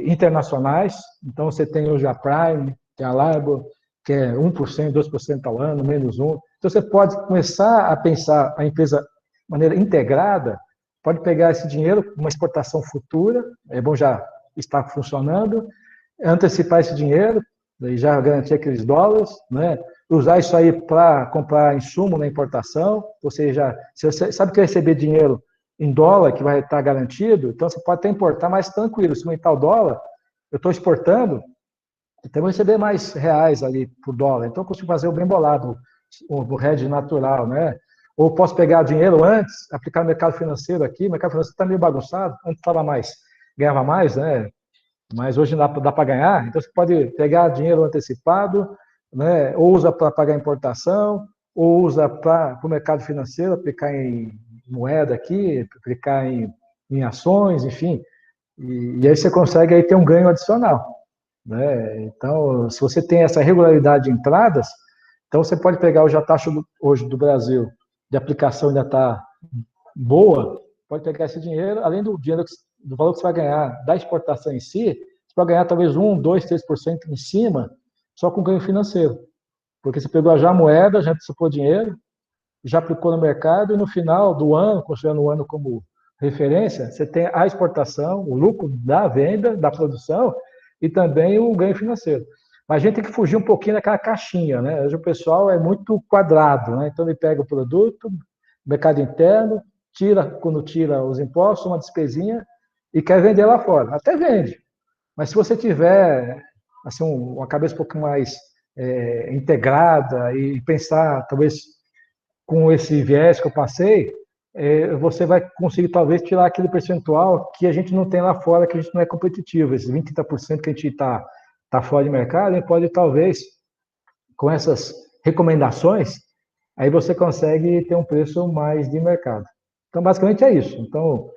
internacionais. Então, você tem hoje a Prime, tem a LIBOR, que é 1%, 2% ao ano, menos 1%. Então, você pode começar a pensar a empresa de maneira integrada, pode pegar esse dinheiro, uma exportação futura, é bom já estar funcionando, antecipar esse dinheiro, daí já garantir aqueles dólares, né? Usar isso aí para comprar insumo na importação, ou seja, se você sabe que vai receber dinheiro em dólar, que vai estar garantido, então você pode até importar mais tranquilo. Se aumentar o dólar, eu estou exportando, então eu vou receber mais reais ali por dólar. Então eu consigo fazer o bem bolado, o hedge natural, né? Ou posso pegar dinheiro antes, aplicar no mercado financeiro aqui, o mercado financeiro está meio bagunçado, antes estava mais, ganhava mais, né? Mas hoje dá para ganhar, então você pode pegar dinheiro antecipado, né? Ou usa para pagar importação, ou usa para o mercado financeiro, aplicar em moeda aqui, aplicar em ações, enfim, e aí você consegue aí ter um ganho adicional, né? Então, se você tem essa regularidade de entradas, então você pode pegar hoje a taxa hoje do Brasil de aplicação ainda está boa, pode pegar esse dinheiro, além do dinheiro do valor que você vai ganhar da exportação em si, você pode ganhar talvez 1, 2, 3% em cima, só com ganho financeiro, porque você pegou já a moeda, já antecipou dinheiro, já aplicou no mercado, e no final do ano, considerando o ano como referência, você tem a exportação, o lucro da venda, da produção, e também o ganho financeiro. Mas a gente tem que fugir um pouquinho daquela caixinha, né? Hoje o pessoal é muito quadrado, né? Então ele pega o produto, mercado interno, quando tira os impostos, uma despesinha, e quer vender lá fora. Até vende. Mas se você tiver assim, uma cabeça um pouco mais integrada e pensar, talvez, com esse viés que eu passei, você vai conseguir, talvez, tirar aquele percentual que a gente não tem lá fora, que a gente não é competitivo. Esses 20%, 30% que a gente está fora de mercado, a gente pode, talvez, com essas recomendações, aí você consegue ter um preço mais de mercado. Então, basicamente é isso. Então,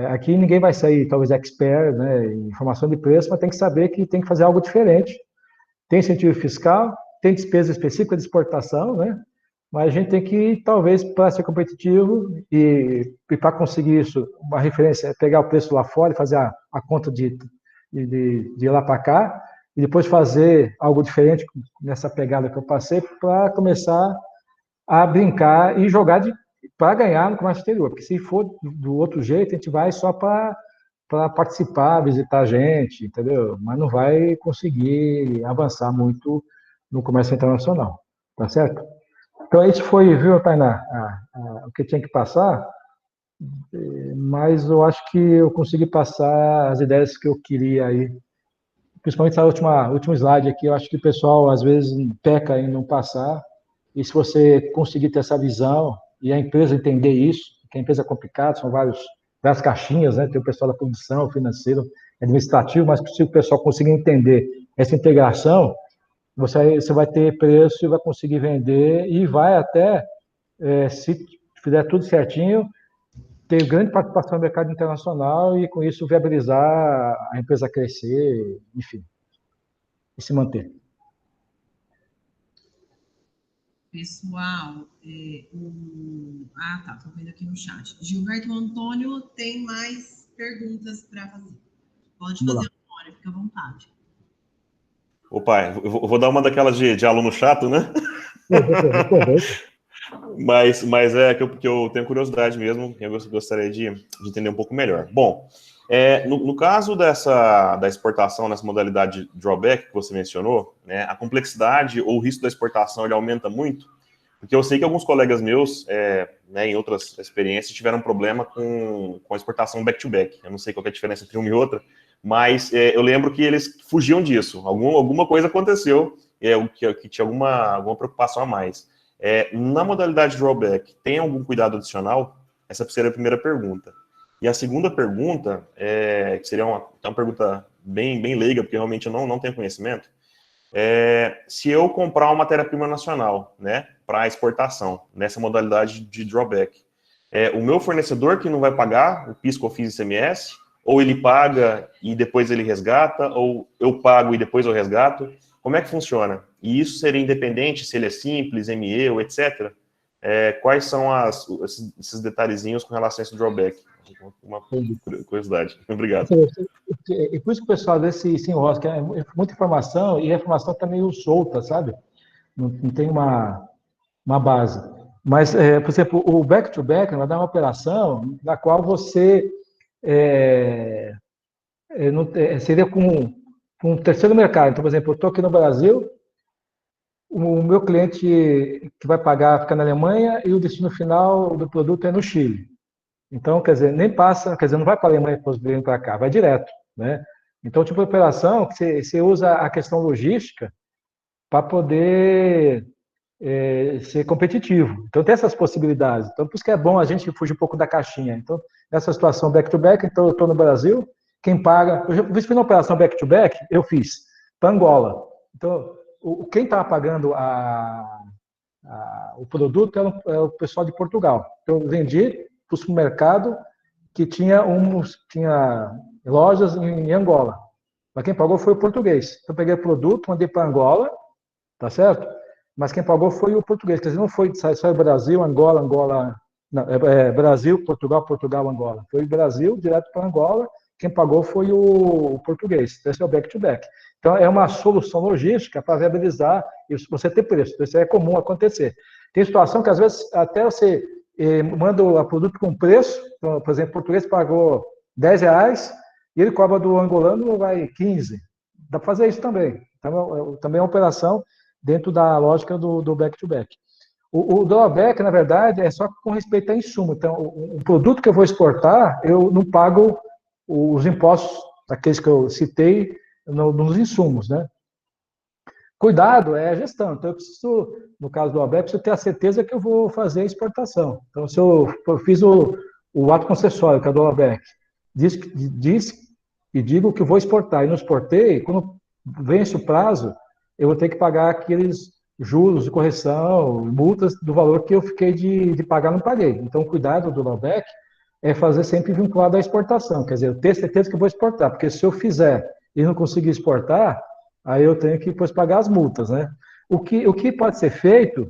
aqui ninguém vai sair, talvez, expert, né, em informação de preço, mas tem que saber que tem que fazer algo diferente. Tem incentivo fiscal, tem despesa específica de exportação, né? Mas a gente tem que, talvez, para ser competitivo e para conseguir isso, uma referência é pegar o preço lá fora e fazer a conta de ir lá para cá, e depois fazer algo diferente nessa pegada que eu passei, para começar a brincar e jogar para ganhar no comércio exterior. Porque se for do outro jeito, a gente vai só para para participar, visitar a gente, entendeu? Mas não vai conseguir avançar muito no comércio internacional, tá certo? Então, isso foi, viu, Tainá, o que tinha que passar, mas eu acho que eu consegui passar as ideias que eu queria aí. Principalmente essa último slide aqui, eu acho que o pessoal, às vezes, peca em não passar, e se você conseguir ter essa visão, e a empresa entender isso, que a empresa é complicada, são várias caixinhas, né? Tem o pessoal da produção, financeiro, administrativo, mas se o pessoal conseguir entender essa integração, você vai ter preço e vai conseguir vender, e vai até, se fizer tudo certinho, ter grande participação no mercado internacional e, com isso, viabilizar a empresa crescer, enfim, e se manter. Pessoal, tá, tô vendo aqui no chat. Gilberto Antônio tem mais perguntas para fazer. Pode fazer, Antônio, fica à vontade. Opa, eu vou dar uma daquelas de aluno chato, né? Mas é que eu tenho curiosidade mesmo, eu gostaria de entender um pouco melhor. Bom, no caso da exportação, nessa modalidade de drawback que você mencionou, né, a complexidade ou o risco da exportação ele aumenta muito, porque eu sei que alguns colegas meus, né, em outras experiências, tiveram problema com a exportação back-to-back. Eu não sei qual é a diferença entre uma e outra, mas eu lembro que eles fugiam disso. Alguma coisa aconteceu que tinha alguma preocupação a mais. Na modalidade drawback, tem algum cuidado adicional? Essa seria a primeira pergunta. E a segunda pergunta, que seria uma pergunta bem leiga, porque realmente eu não tenho conhecimento, se eu comprar uma matéria-prima nacional, né, para exportação, nessa modalidade de drawback, o meu fornecedor que não vai pagar o PIS, COFINS e ICMS, ou ele paga e depois ele resgata, ou eu pago e depois eu resgato? Como é que funciona? E isso seria independente, se ele é simples, ME ou etc. Quais são esses detalhezinhos com relação a esse drawback? Uma curiosidade. Obrigado. E por isso que o pessoal às vezes se enrosca, é muita informação, e a informação está meio solta, sabe? Não tem uma base. Mas, por exemplo, o back-to-back vai dar uma operação na qual você seria com um terceiro mercado. Então, por exemplo, eu estou aqui no Brasil, o meu cliente que vai pagar fica na Alemanha e o destino final do produto é no Chile. Então, quer dizer, nem passa, quer dizer, não vai para a Alemanha depois vir para cá, vai direto, né? Então, tipo de operação que você usa a questão logística para poder ser competitivo. Então, tem essas possibilidades. Então, por isso que é bom a gente fugir um pouco da caixinha. Então, nessa situação back-to-back, então eu estou no Brasil, quem paga... Eu fiz uma operação back-to-back, eu fiz, para Angola. Então, quem estava pagando o produto era o pessoal de Portugal. Então, eu vendi para o supermercado que tinha lojas em Angola. Mas quem pagou foi o português. Então, eu peguei o produto, mandei para Angola, tá certo? Mas quem pagou foi o português. Quer dizer, não foi só Brasil, Angola, não, Brasil, Portugal, Angola. Foi Brasil, direto para Angola, quem pagou foi o português. Esse é o back-to-back. Então, é uma solução logística para viabilizar isso, você ter preço. Isso é comum acontecer. Tem situação que, às vezes, até você manda o produto com preço, por exemplo, o português pagou R$10 e ele cobra do angolano, vai 15. Dá para fazer isso também. Então, também é uma operação dentro da lógica do back-to-back. O drawback, na verdade, é só com respeito a insumo. Então, o produto que eu vou exportar, eu não pago os impostos, aqueles que eu citei, nos insumos, né? Cuidado é a gestão. Então, eu preciso, no caso do ABEP, preciso ter a certeza que eu vou fazer a exportação. Então, se eu fiz o ato concessório, que é do ABEP, diz e digo que vou exportar, e não exportei, quando vence o prazo, eu vou ter que pagar aqueles juros de correção, multas do valor que eu fiquei de pagar, não paguei. Então, o cuidado do drawback é fazer sempre vinculado à exportação. Quer dizer, eu tenho certeza que eu vou exportar, porque se eu fizer e não conseguir exportar, aí eu tenho que depois pagar as multas, né? O que pode ser feito,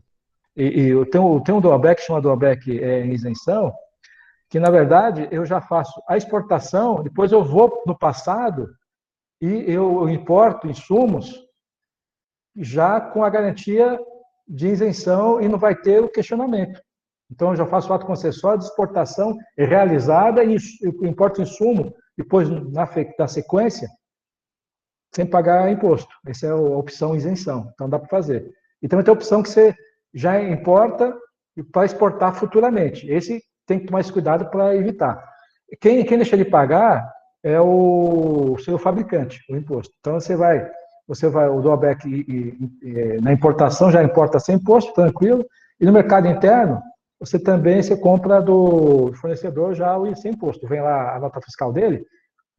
e eu tenho um drawback, chama drawback em isenção, que, na verdade, eu já faço a exportação, depois eu vou no passado e eu importo insumos já com a garantia de isenção e não vai ter o questionamento. Então, eu já faço o ato concessório de exportação realizada e importo insumo depois, na sequência, sem pagar imposto. Essa é a opção isenção. Então, dá para fazer. E também tem a opção que você já importa para exportar futuramente. Esse tem que tomar esse cuidado para evitar. Quem deixa de pagar é o seu fabricante, o imposto. Então, o drawback na importação já importa sem imposto, tranquilo. E no mercado interno, você compra do fornecedor já sem imposto. Vem lá a nota fiscal dele,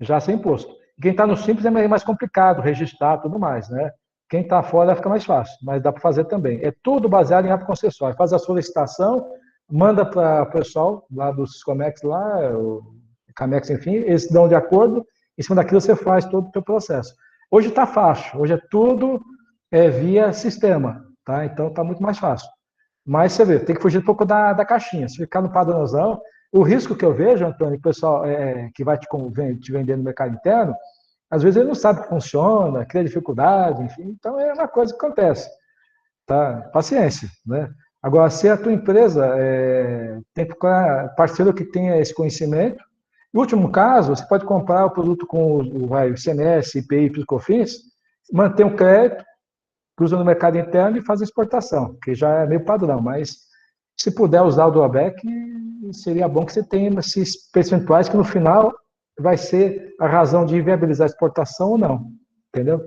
já sem imposto. Quem está no Simples é mais complicado, registrar tudo mais, né? Quem está fora fica mais fácil, mas dá para fazer também. É tudo baseado em ato concessório. Faz a solicitação, manda para o pessoal lá dos Comex, o Camex, enfim, eles dão de acordo, em cima daquilo você faz todo o seu processo. Hoje está fácil, hoje é tudo via sistema, tá? Então está muito mais fácil. Mas você vê, tem que fugir um pouco da caixinha. Se ficar no padrãozão, o risco que eu vejo, Antônio, o pessoal que vai te vender no mercado interno, às vezes ele não sabe que funciona, cria dificuldade, enfim. Então é uma coisa que acontece. Tá? Paciência, né? Agora, se a tua empresa tem que procurar parceiro que tenha esse conhecimento. No último caso, você pode comprar o produto com o CMS, IPI, PIS/COFINS, manter um crédito, cruza no mercado interno e faz a exportação, que já é meio padrão, mas se puder usar o drawback, seria bom que você tenha esses percentuais que no final vai ser a razão de viabilizar a exportação ou não, entendeu?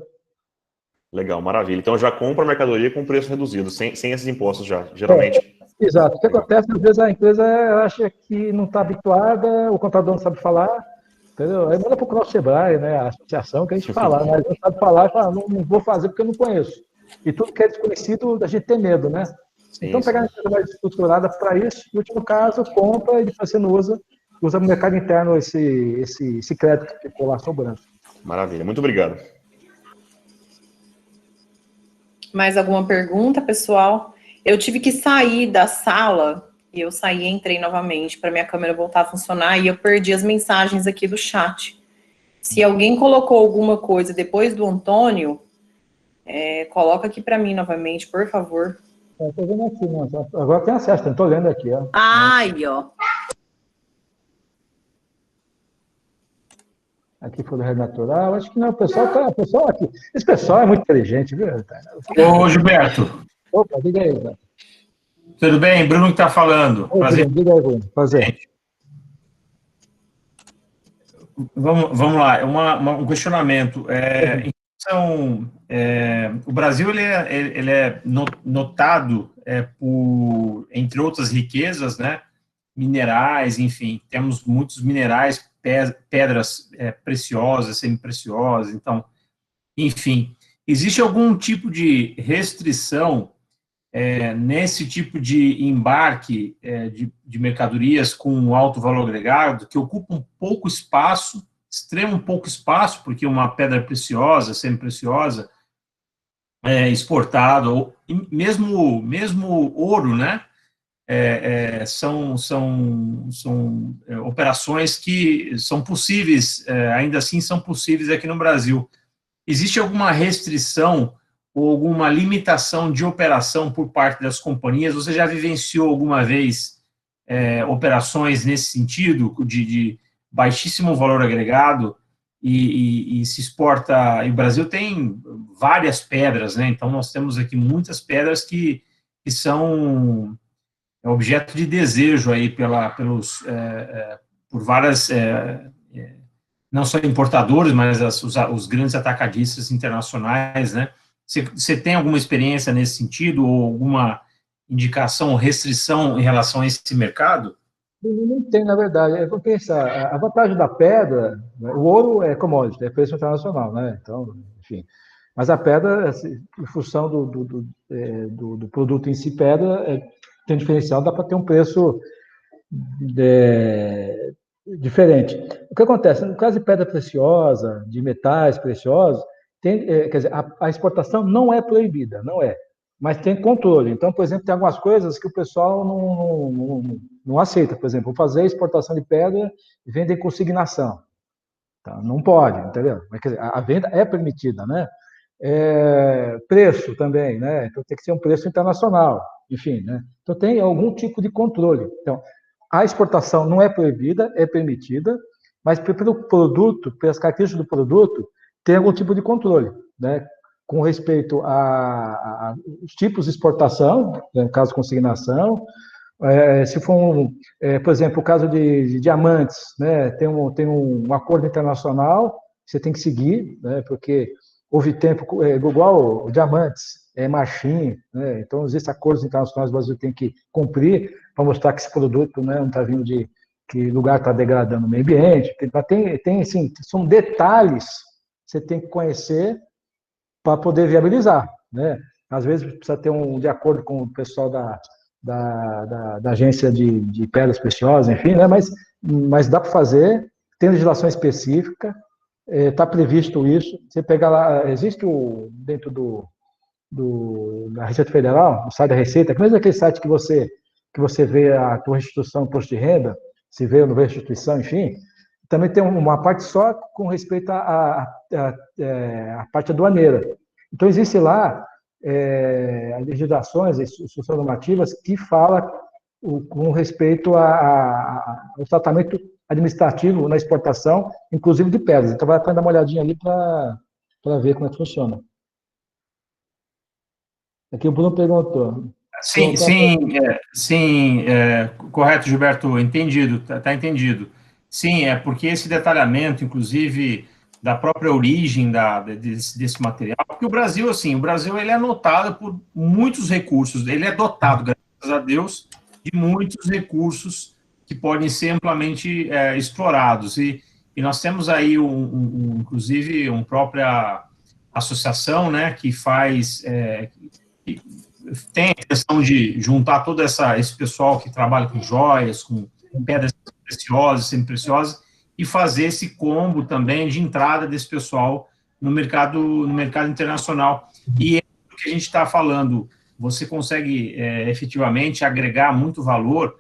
Legal, maravilha. Então já compra a mercadoria com preço reduzido, sem esses impostos já, geralmente. Exato. O que acontece, às vezes a empresa acha que não está habituada, o contador não sabe falar, entendeu? Aí manda para o Sebrae, né, a associação, que a gente fala, mas não sabe falar, fala, não vou fazer porque eu não conheço. E tudo que é desconhecido, a gente tem medo, né? Sim, então, pegar uma empresa mais estruturada para isso, no último caso, compra e depois você não usa no mercado interno esse crédito que ficou lá sobrando. Maravilha, muito obrigado. Mais alguma pergunta, pessoal? Eu tive que sair da sala, e eu saí e entrei novamente para minha câmera voltar a funcionar, e eu perdi as mensagens aqui do chat. Se alguém colocou alguma coisa depois do Antônio, coloca aqui para mim novamente, por favor. Estou vendo aqui, né? Agora tem acesso, estou lendo aqui. Ó. Ai, ó. Aqui foi do Rede Natural, acho que não, o pessoal aqui. Esse pessoal é muito inteligente, viu? Ô, Gilberto. Opa, diga aí, Zé. Tudo bem? Bruno que está falando. Prazer. Diga aí, Bruno. Prazer. Vamos lá, um questionamento. O Brasil ele é notado por, entre outras riquezas, né, minerais, enfim, temos muitos minerais, pedras preciosas, semi-preciosas, então, enfim, existe algum tipo de restrição nesse tipo de embarque de mercadorias com alto valor agregado, que ocupam pouco espaço, extremo pouco espaço, porque uma pedra preciosa, semi-preciosa, exportado, ou mesmo ouro, né? São operações que são possíveis, ainda assim são possíveis aqui no Brasil. Existe alguma restrição ou alguma limitação de operação por parte das companhias? Você já vivenciou alguma vez operações nesse sentido, de baixíssimo valor agregado, e se exporta... E o Brasil tem várias pedras, né? Então, nós temos aqui muitas pedras que são objeto de desejo aí por várias... não só importadores, mas os grandes atacadistas internacionais, né? Você tem alguma experiência nesse sentido, ou alguma indicação ou restrição em relação a esse mercado? Não tem, na verdade. Vamos pensar, a vantagem da pedra, né, o ouro é commodity, é preço internacional, né? Então, enfim. Mas a pedra, em função do produto em si, pedra, tem diferencial, dá para ter um preço diferente. O que acontece? No caso de pedra preciosa, de metais preciosos, quer dizer, a exportação não é proibida, não é, mas tem controle. Então, por exemplo, tem algumas coisas que o pessoal não aceita. Por exemplo, fazer exportação de pedra e vender em consignação. Tá? Não pode, entendeu? Mas, quer dizer, a venda é permitida, né? Preço também, né? Então, tem que ser um preço internacional, enfim, né? Então, tem algum tipo de controle. Então, a exportação não é proibida, é permitida, mas pelo produto, pelas características do produto, tem algum tipo de controle, né? Com respeito aos tipos de exportação, no caso de consignação, se for, por exemplo, o caso de diamantes, né? Tem um acordo internacional, você tem que seguir, né? Porque houve tempo, igual diamantes, marfim, né? Então existem acordos internacionais que o Brasil tem que cumprir para mostrar que esse produto, né, não está vindo de que lugar está degradando o meio ambiente. Tem assim, são detalhes que você tem que conhecer para poder viabilizar, né? Às vezes precisa ter de acordo com o pessoal da agência de pedras preciosas, enfim, né? Mas dá para fazer, tem legislação específica, está previsto isso. Você pegar lá, existe dentro da Receita Federal, o site da Receita, que mesmo aquele site que você vê a tua restituição, imposto de renda, se vê ou não vê restituição, enfim, também tem uma parte só com respeito à parte aduaneira. Então, existe lá legislações, instruções normativas que falam com respeito ao tratamento administrativo na exportação, inclusive de pedras. Então, vai dar uma olhadinha ali para ver como é que funciona. Aqui o Bruno perguntou. Sim, correto, Gilberto, entendido, tá entendido. Sim, porque esse detalhamento, inclusive, da própria origem desse material, porque o Brasil ele é notado por muitos recursos, ele é dotado, graças a Deus, de muitos recursos que podem ser amplamente explorados, e nós temos aí, inclusive, uma própria associação, né, que faz... que tem a intenção de juntar todo esse pessoal que trabalha com joias, com pedras preciosas, semi-preciosas, e fazer esse combo também de entrada desse pessoal no mercado internacional. E o que a gente está falando, você consegue efetivamente agregar muito valor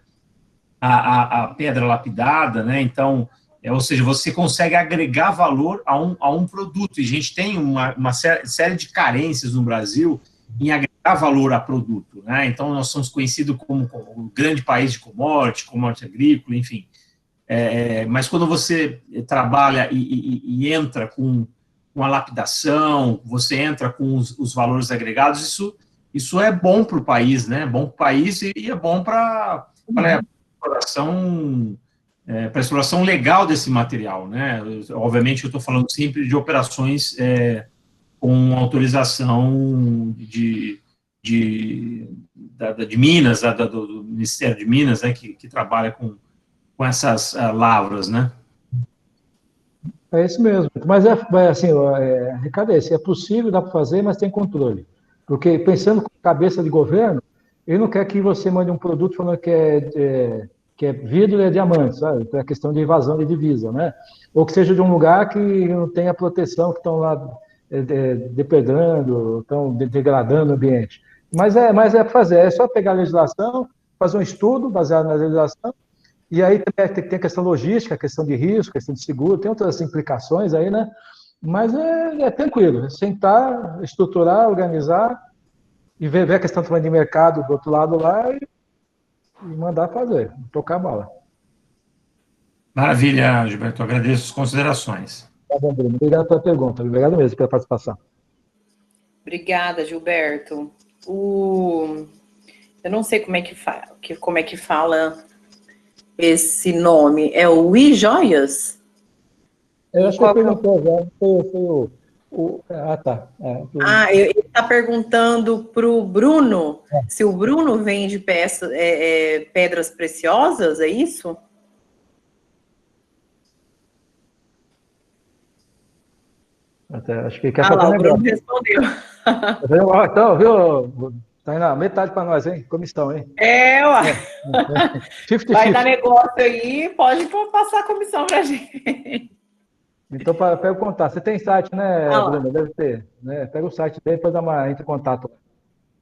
à pedra lapidada, né? Então, ou seja, você consegue agregar valor a um produto, e a gente tem uma série de carências no Brasil em agregar valor a produto, né? Então, nós somos conhecidos como um grande país de commodity agrícola, enfim. Mas quando você trabalha e entra com a lapidação, você entra com os valores agregados, isso é bom para o país, né? Bom para o país e é bom para a exploração legal desse material, né? Obviamente, eu estou falando sempre de operações com autorização de Minas, do Ministério de Minas, né, que trabalha com essas lavras, né? É isso mesmo. Mas, assim, Ricardo, é possível, dá para fazer, mas tem controle. Porque, pensando com cabeça de governo, ele não quer que você mande um produto falando que é vidro e é diamante, sabe? Então, é questão de evasão de divisa, né? Ou que seja de um lugar que não tenha proteção, que estão lá depedrando, estão degradando o ambiente. Mas é para fazer, é só pegar a legislação, fazer um estudo baseado na legislação, e aí tem a questão logística, a questão de risco, a questão de seguro, tem outras implicações aí, né? Mas é tranquilo, sentar, estruturar, organizar, e ver a questão também de mercado do outro lado lá, e mandar fazer, tocar a bola. Maravilha, Gilberto, agradeço as considerações. Tá bom, Bruno. Obrigado pela pergunta, obrigado mesmo pela participação. Obrigada, Gilberto. Eu não sei como é que fala esse nome. É o Joias? Eu acho que ele perguntou já. Foi tá. Ele está perguntando para o Bruno se o Bruno vende pedras preciosas, é isso? Acho que quer fazer o Bruno respondeu. Então, viu? Tá indo metade para nós, hein? Comissão, hein? Ué. 50-50. Vai dar negócio aí, pode passar a comissão para a gente. Então, pega o contato. Você tem site, né, Bruno? Deve ter. Né? Pega o site dele e depois entra em contato.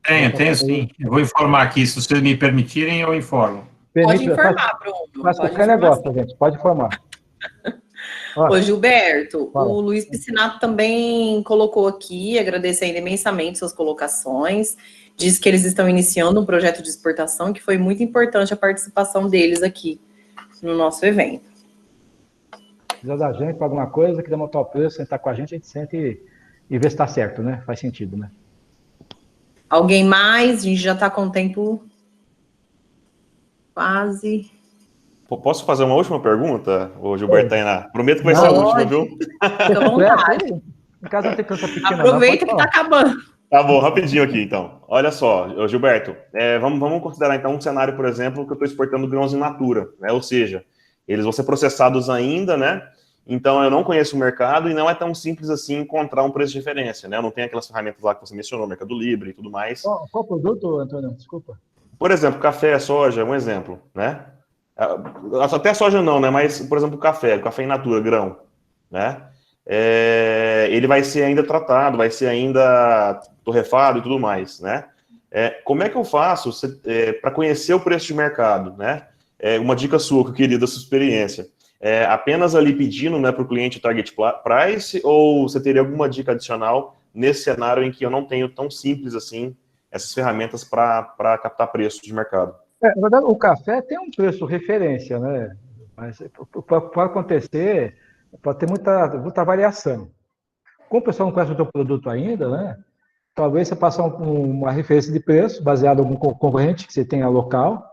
Tenho sim. Eu vou informar aqui. Se vocês me permitirem, eu informo. Pode informar, Bruno. Faz qualquer negócio, gente. Pode informar. Ô, Gilberto, o Luiz Piscinato também colocou aqui, agradecendo imensamente suas colocações, diz que eles estão iniciando um projeto de exportação, que foi muito importante a participação deles aqui no nosso evento. Precisa da gente para alguma coisa, quiser montar o preço, sentar com a gente senta e vê se está certo, né? Faz sentido, né? Alguém mais? A gente já está com o tempo quase. Posso fazer uma última pergunta, ô Gilberto Tainá? Prometo que vai ser a última, viu? Fica à vontade. Em casa não tem criança pequena, Aproveita que está acabando. Tá bom, rapidinho aqui, então. Olha só, ô Gilberto, vamos considerar, então, um cenário, por exemplo, que eu estou exportando grãos in natura, né? Ou seja, eles vão ser processados ainda, né? Então, eu não conheço o mercado e não é tão simples assim encontrar um preço de referência, né? Eu não tenho aquelas ferramentas lá que você mencionou, Mercado Livre e tudo mais. Qual produto, Antônio? Desculpa. Por exemplo, café, soja, um exemplo, né? Até soja não, né? Mas, por exemplo, café in natura, grão, né? Ele vai ser ainda tratado, vai ser ainda torrefado e tudo mais, né? Como é que eu faço para conhecer o preço de mercado, né? Uma dica sua que eu queria da sua experiência. Apenas ali pedindo, né, para o cliente o target price, ou você teria alguma dica adicional nesse cenário em que eu não tenho tão simples assim essas ferramentas para captar preço de mercado? Na verdade, o café tem um preço referência, né? Mas para acontecer, pode ter muita variação. Como o pessoal não conhece o teu produto ainda, né? Talvez você passe uma referência de preço baseado em algum concorrente que você tenha local.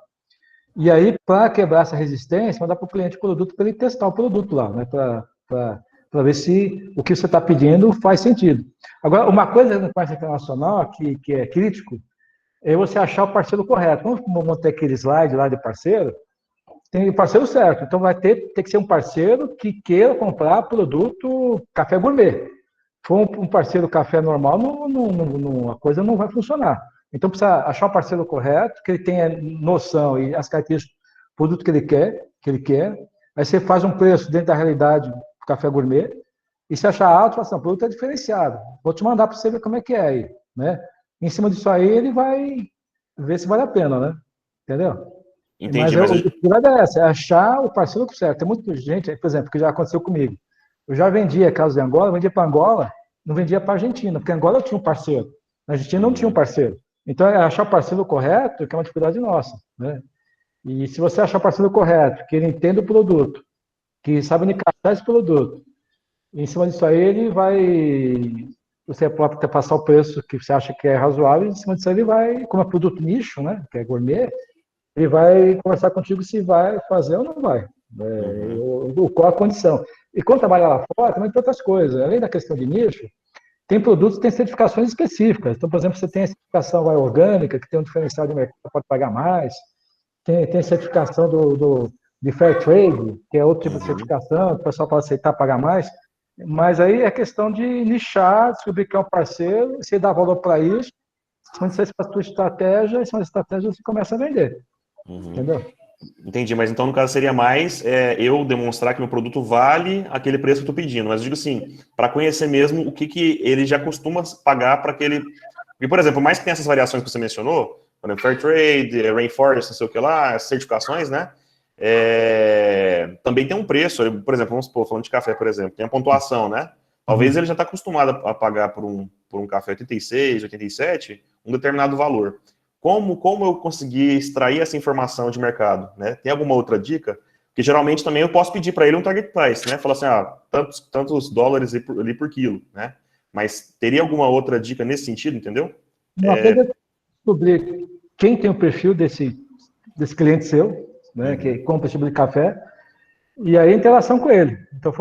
E aí, para quebrar essa resistência, mandar para o cliente o produto para ele testar o produto lá, né? Para ver se o que você está pedindo faz sentido. Agora, uma coisa no comércio internacional que é crítico é você achar o parceiro correto. Quando eu montei aquele slide lá de parceiro, tem o parceiro certo. Então, vai ter que ser um parceiro que queira comprar produto café gourmet. Se for um parceiro café normal, a coisa não vai funcionar. Então, precisa achar o parceiro correto, que ele tenha noção e as características do produto que ele quer. Aí você faz um preço dentro da realidade do café gourmet. E se achar alto, fala assim, o produto é diferenciado. Vou te mandar para você ver como é que é aí, né? Em cima disso aí, ele vai ver se vale a pena, né? Entendeu? Entendi, Mas o cuidado é essa, é achar o parceiro certo. Tem muita gente, por exemplo, que já aconteceu comigo. Eu já vendia casos de Angola, vendia para Angola, não vendia para Argentina, porque Angola eu tinha um parceiro, na Argentina não tinha um parceiro. Então, é achar o parceiro correto, que é uma dificuldade nossa, né? E se você achar o parceiro correto, que ele entenda o produto, que sabe encaixar esse produto, em cima disso aí ele vai... Você pode até passar o preço que você acha que é razoável, e em cima disso aí ele vai, como é produto nicho, né, que é gourmet, ele vai conversar contigo se vai fazer ou não vai. Qual a condição. E quando trabalha lá fora, também tem outras coisas. Além da questão de nicho, tem produtos que têm certificações específicas. Então, por exemplo, você tem a certificação orgânica, que tem um diferencial de mercado, pode pagar mais. Tem a certificação de Fair Trade, que é outro tipo de certificação, que o pessoal pode aceitar pagar mais. Mas aí é questão de nichar, descobrir quem é um parceiro, você dá valor para isso, quando você faz a sua estratégia, e se uma estratégia você começa a vender. Entendeu? Entendi, mas então no caso seria mais eu demonstrar que meu produto vale aquele preço que eu estou pedindo. Mas eu digo assim, para conhecer mesmo o que ele já costuma pagar para aquele. Porque, por exemplo, mais que tem essas variações que você mencionou, por exemplo, Fair Trade, Rainforest, não sei o que lá, essas certificações, né? Também tem um preço. Por exemplo, vamos supor, falando de café, por exemplo, tem a pontuação, né? Talvez ele já está acostumado a pagar por um café 86, 87, um determinado valor. Como eu consegui extrair essa informação de mercado, né? Tem alguma outra dica? Porque geralmente também eu posso pedir para ele um target price, né? Falar assim, tantos dólares ali por quilo, né? Mas teria alguma outra dica nesse sentido, entendeu? Uma coisa é descobrir quem tem o perfil desse cliente seu, né? Que compra esse tipo de café, e aí a interação com ele. Então,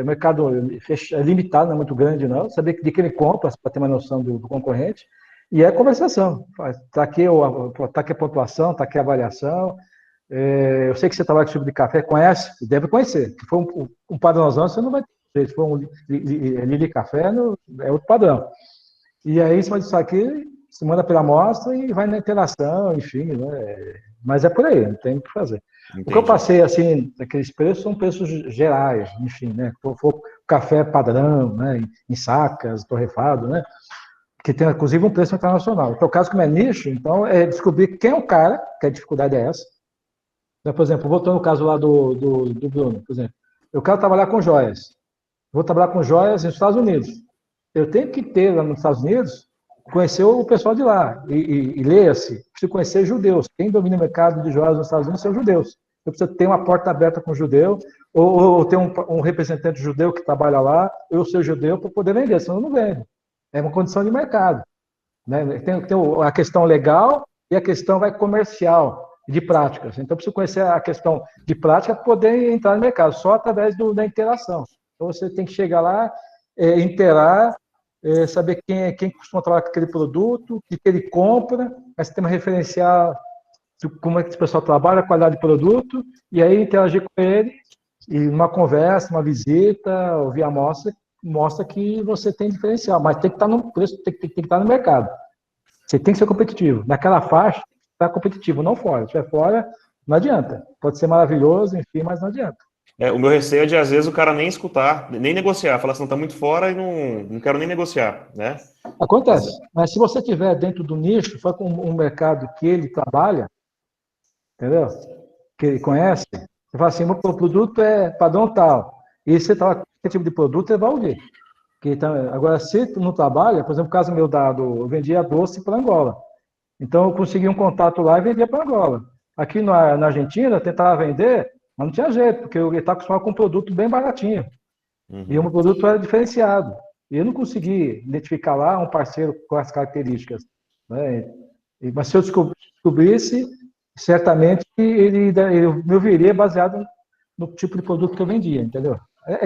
mercado limitado, não é muito grande, não. Saber de que ele compra, para ter uma noção do concorrente. E é conversação. Está aqui a pontuação, está aqui a avaliação. Eu sei que você trabalha com tipo de café, conhece? Deve conhecer. Se for um padrãozão, você não vai ter. Se for um Lili Café, é outro padrão. E aí, em cima disso aqui, se manda pela amostra e vai na interação, enfim. Né? Mas é por aí, não tem o que fazer. Entendi. O que eu passei, assim, daqueles preços, são preços gerais, enfim, né? Se for café padrão, né? Em sacas, torrefado, né? Que tem, inclusive, um preço internacional. Então, o caso como é nicho, então, é descobrir quem é o cara, que a dificuldade é essa. Então, por exemplo, voltando ao caso lá do Bruno, por exemplo, eu quero trabalhar com joias. Vou trabalhar com joias nos Estados Unidos. Eu tenho que ter lá nos Estados Unidos, conhecer o pessoal de lá. E leia-se, preciso conhecer judeus. Quem domina o mercado de joias nos Estados Unidos são judeus. eu preciso ter uma porta aberta com o judeu, ou ter um representante judeu que trabalha lá, eu ser judeu para poder vender, senão eu não vendo. É uma condição de mercado. Né? Tem a questão legal e a questão comercial, de práticas. Então, eu preciso conhecer a questão de prática para poder entrar no mercado, só através da interação. Então, você tem que chegar lá, interar, saber quem costuma trabalhar com aquele produto, o que ele compra, aí você tem uma referencial de como é que esse pessoal trabalha, a qualidade de produto, e aí interagir com ele, e uma conversa, uma visita, ouvir a amostra, mostra que você tem diferencial, mas tem que estar no preço, tem que estar no mercado. Você tem que ser competitivo. Naquela faixa, está competitivo, não fora. Se estiver fora, não adianta. Pode ser maravilhoso, enfim, mas não adianta. O meu receio é de, às vezes, o cara nem escutar, nem negociar. Falar assim, não, está muito fora e não quero nem negociar, né? Acontece. Mas se você estiver dentro do nicho, for com um mercado que ele trabalha, entendeu? Que ele conhece, você fala assim, meu produto é padrão tal. E você trabalha com que tipo de produto, ele vai ouvir. Agora, se tu não trabalha, por exemplo, o caso meu eu vendia doce para Angola. Então, eu consegui um contato lá e vendia para Angola. Aqui na Argentina, eu tentava vender, mas não tinha jeito, porque eu estava acostumado com um produto bem baratinho. Uhum. E o meu produto era diferenciado. E eu não consegui identificar lá um parceiro com as características. Né? Mas se eu descobrisse, certamente ele me ouviria baseado no tipo de produto que eu vendia, entendeu?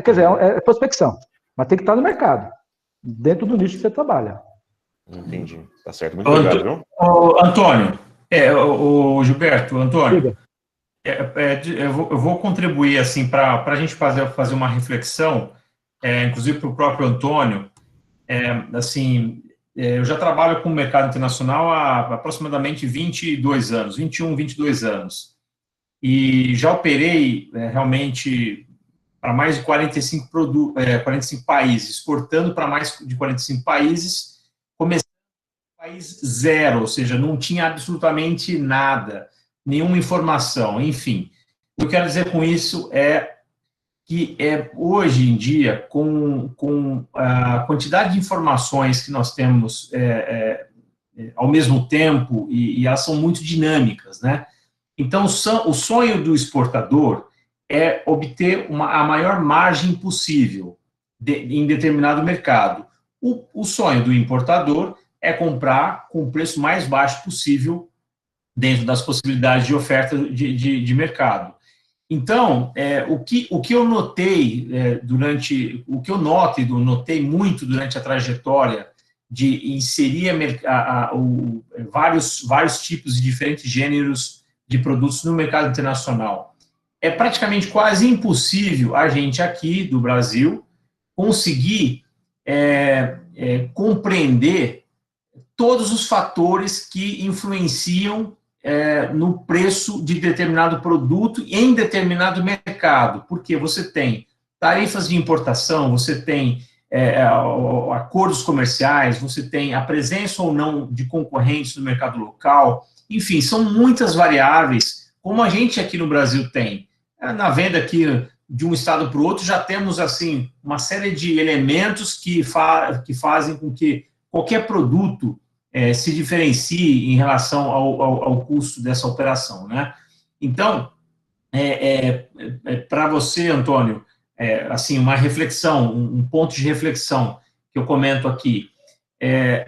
Quer dizer, é prospecção, mas tem que estar no mercado, dentro do nicho que você trabalha. Entendi. Tá certo. Muito obrigado, viu? Antônio, o Gilberto, Antônio, eu vou contribuir assim para a gente fazer uma reflexão, inclusive para o próprio Antônio. Eu já trabalho com o mercado internacional há aproximadamente 22 anos, 21, 22 anos. E já operei realmente para mais de 45 países, exportando para mais de 45 países, comecei em país zero, ou seja, não tinha absolutamente nada, nenhuma informação, enfim. O que eu quero dizer com isso é que hoje em dia, com a quantidade de informações que nós temos ao mesmo tempo, e elas são muito dinâmicas, né? Então, o sonho do exportador é obter a maior margem possível em determinado mercado. O sonho do importador é comprar com o preço mais baixo possível dentro das possibilidades de oferta de mercado. Então, o que eu notei notei muito durante a trajetória de inserir vários tipos de diferentes gêneros de produtos no mercado internacional. É praticamente quase impossível a gente aqui do Brasil conseguir compreender todos os fatores que influenciam no preço de determinado produto em determinado mercado, porque você tem tarifas de importação, você tem acordos comerciais, você tem a presença ou não de concorrentes no mercado local, enfim, são muitas variáveis, como a gente aqui no Brasil tem. Na venda aqui de um estado para o outro, já temos, assim, uma série de elementos que fazem com que qualquer produto se diferencie em relação ao custo dessa operação, né? Então, para você, Antônio, assim, uma reflexão, um ponto de reflexão que eu comento aqui,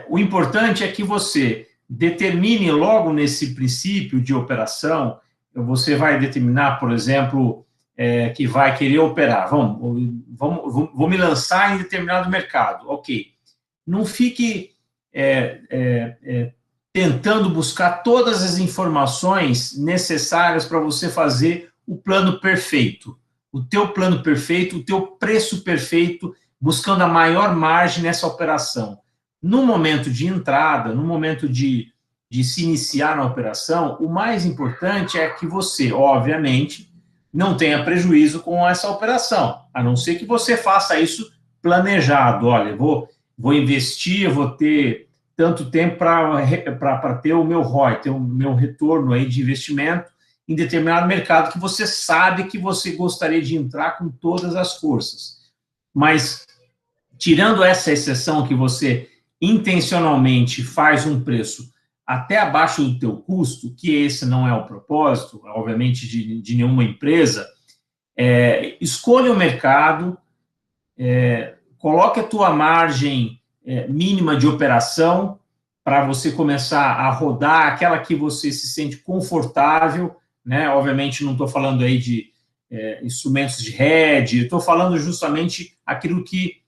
o importante é que você determine logo nesse princípio de operação, você vai determinar, por exemplo, que vai querer operar, vou me lançar em determinado mercado, ok. Não fique tentando buscar todas as informações necessárias para você fazer o plano perfeito, o teu plano perfeito, o teu preço perfeito, buscando a maior margem nessa operação. No momento de entrada, no momento de se iniciar na operação, o mais importante é que você, obviamente, não tenha prejuízo com essa operação, a não ser que você faça isso planejado. Olha, vou investir, eu vou ter tanto tempo para ter o meu ROI, ter o meu retorno aí de investimento em determinado mercado que você sabe que você gostaria de entrar com todas as forças. Mas, tirando essa exceção que você intencionalmente faz um preço até abaixo do teu custo, que esse não é o propósito, obviamente, de nenhuma empresa, escolha o mercado, coloque a tua margem mínima de operação para você começar a rodar aquela que você se sente confortável, né? Obviamente, não estou falando aí de instrumentos de hedge, estou falando justamente aquilo que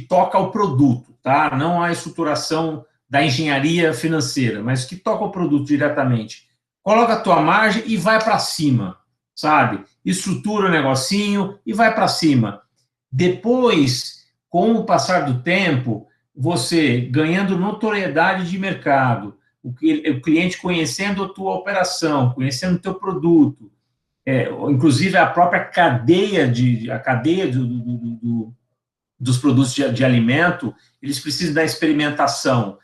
toca o produto, tá? Não a estruturação da engenharia financeira, mas que toca o produto diretamente. Coloca a tua margem e vai para cima, sabe? Estrutura o negocinho e vai para cima. Depois, com o passar do tempo, você ganhando notoriedade de mercado, o cliente conhecendo a tua operação, conhecendo o teu produto, inclusive a própria cadeia dos produtos de alimento, eles precisam da experimentação.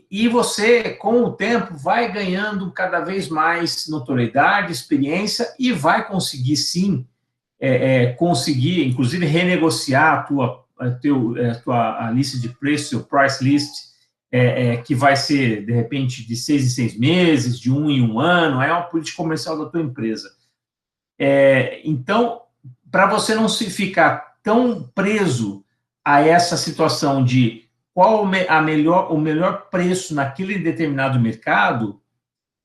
E você, com o tempo, vai ganhando cada vez mais notoriedade, experiência e vai conseguir, sim, inclusive, renegociar a tua lista de preço, o price list, que vai ser, de repente, de 6 em 6 meses, de 1 em 1 ano, é uma política comercial da tua empresa. Então, para você não se ficar tão preso a essa situação de qual o melhor preço naquele determinado mercado,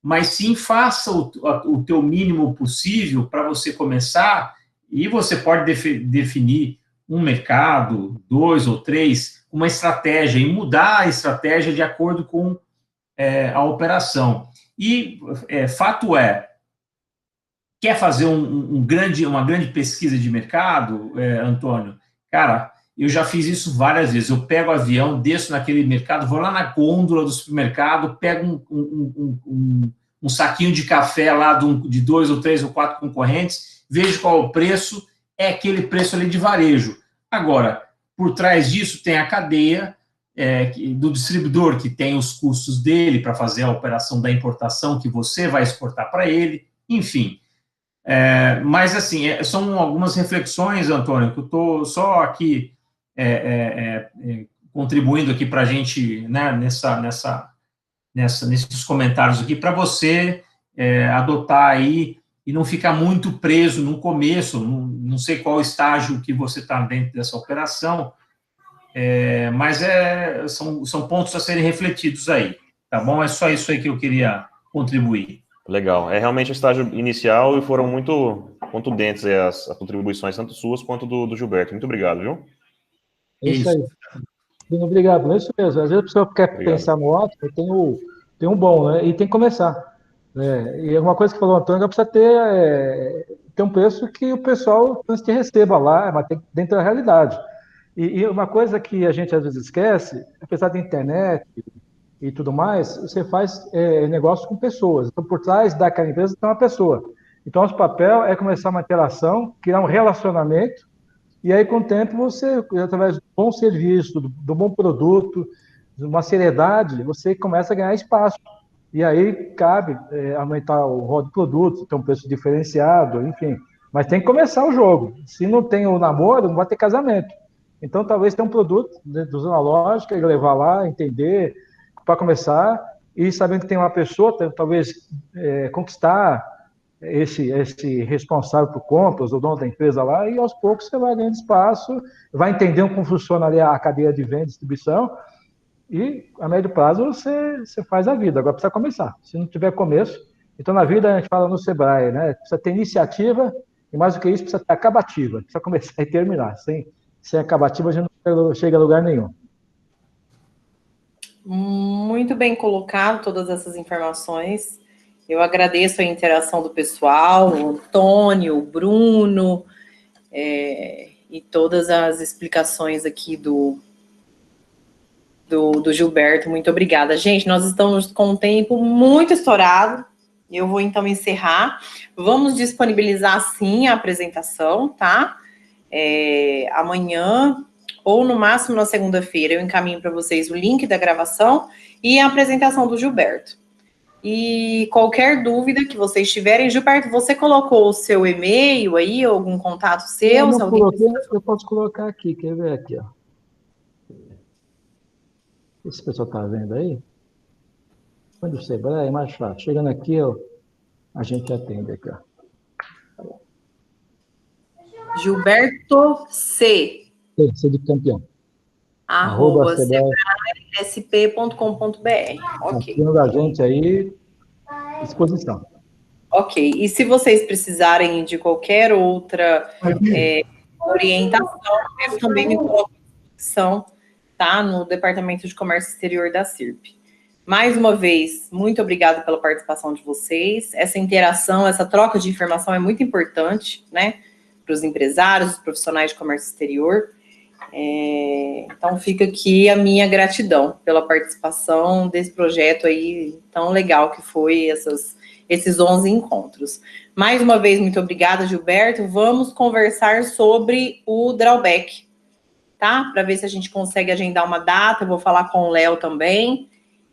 mas sim faça o teu mínimo possível para você começar, e você pode definir um mercado, 2 ou 3, uma estratégia, e mudar a estratégia de acordo com a operação. E fato quer fazer uma grande pesquisa de mercado, Antônio? Cara, eu já fiz isso várias vezes. Eu pego o avião, desço naquele mercado, vou lá na gôndola do supermercado, pego um saquinho de café lá de 2 ou 3 ou 4 concorrentes, vejo qual é o preço, é aquele preço ali de varejo. Agora, por trás disso tem a cadeia do distribuidor, que tem os custos dele para fazer a operação da importação que você vai exportar para ele, enfim. Mas, assim, são algumas reflexões, Antônio, que eu estou só aqui contribuindo aqui para a gente, né, nesses comentários aqui, para você adotar aí e não ficar muito preso no começo, não sei qual estágio que você está dentro dessa operação, mas são pontos a serem refletidos aí, tá bom? É só isso aí que eu queria contribuir. Legal. É realmente o estágio inicial e foram muito contundentes as contribuições, tanto suas quanto do Gilberto. Muito obrigado, viu? É isso aí. Obrigado, é isso mesmo. Às vezes a pessoa quer pensar no ótimo, tem um bom, né? E tem que começar. E uma coisa que falou o Antônio, precisa ter um preço que o pessoal te receba lá, mas tem dentro da realidade. E uma coisa que a gente às vezes esquece, apesar da internet e tudo mais, você faz negócio com pessoas. Então, por trás daquela empresa tem uma pessoa. Então, nosso papel é começar uma interação, criar um relacionamento, e aí, com o tempo, você, através do bom serviço, do bom produto, de uma seriedade, você começa a ganhar espaço. E aí, cabe aumentar o rol de produtos, ter um preço diferenciado, enfim. Mas tem que começar o jogo. Se não tem o namoro, não vai ter casamento. Então, talvez tenha um produto do Zona Lógica, levar lá, entender, para começar, e sabendo que tem uma pessoa, talvez conquistar esse responsável por compras, o dono da empresa lá, e aos poucos você vai ganhando espaço, vai entendendo como funciona ali a cadeia de venda e distribuição, e a médio prazo você faz a vida. Agora precisa começar. Se não tiver começo, então na vida a gente fala no Sebrae, né? Precisa ter iniciativa, e mais do que isso, precisa ter acabativa, precisa começar e terminar. Sem acabativa a gente não chega a lugar nenhum. Muito bem colocado todas essas informações. Eu agradeço a interação do pessoal, o Antônio, o Bruno, e todas as explicações aqui do Gilberto. Muito obrigada. Gente, nós estamos com um tempo muito estourado. Eu vou, então, encerrar. Vamos disponibilizar, sim, a apresentação, tá? Amanhã, ou no máximo na segunda-feira, eu encaminho para vocês o link da gravação e a apresentação do Gilberto. E qualquer dúvida que vocês tiverem, Gilberto, você colocou o seu e-mail aí, algum contato seu? Eu posso colocar aqui, quer ver aqui, ó. Esse pessoal está vendo aí? Quando o Sebrae é mais fácil. Chegando aqui, ó, a gente atende aqui, ó. Gilberto C. C de campeão. @ Sebrae. sebraesp.com.br. Ok. Aqui da gente aí, disposição. Ok. E se vocês precisarem de qualquer outra orientação, eu também me coloco à disposição, tá? No Departamento de Comércio Exterior da CIRP. Mais uma vez, muito obrigada pela participação de vocês. Essa interação, essa troca de informação é muito importante, né? Para os empresários, os profissionais de comércio exterior. Então, fica aqui a minha gratidão pela participação desse projeto aí tão legal que foi esses 11 encontros. Mais uma vez, muito obrigada, Gilberto. Vamos conversar sobre o drawback, tá? Para ver se a gente consegue agendar uma data. Eu vou falar com o Léo também.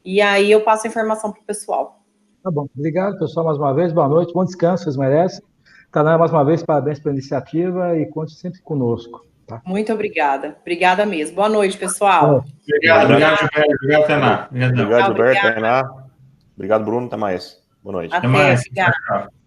E aí eu passo a informação para o pessoal. Tá bom. Obrigado, pessoal, mais uma vez. Boa noite. Bom descanso, vocês merecem. Tanã, mais uma vez, parabéns pela iniciativa e conte sempre conosco. Tá? Muito obrigada. Obrigada mesmo. Boa noite, pessoal. Obrigado, Gilberto. Obrigado, Tainá. Obrigado, Gilberto, Tainá. Obrigado, Bruno. Até mais. Boa noite. Até mais. obrigada. Tchau.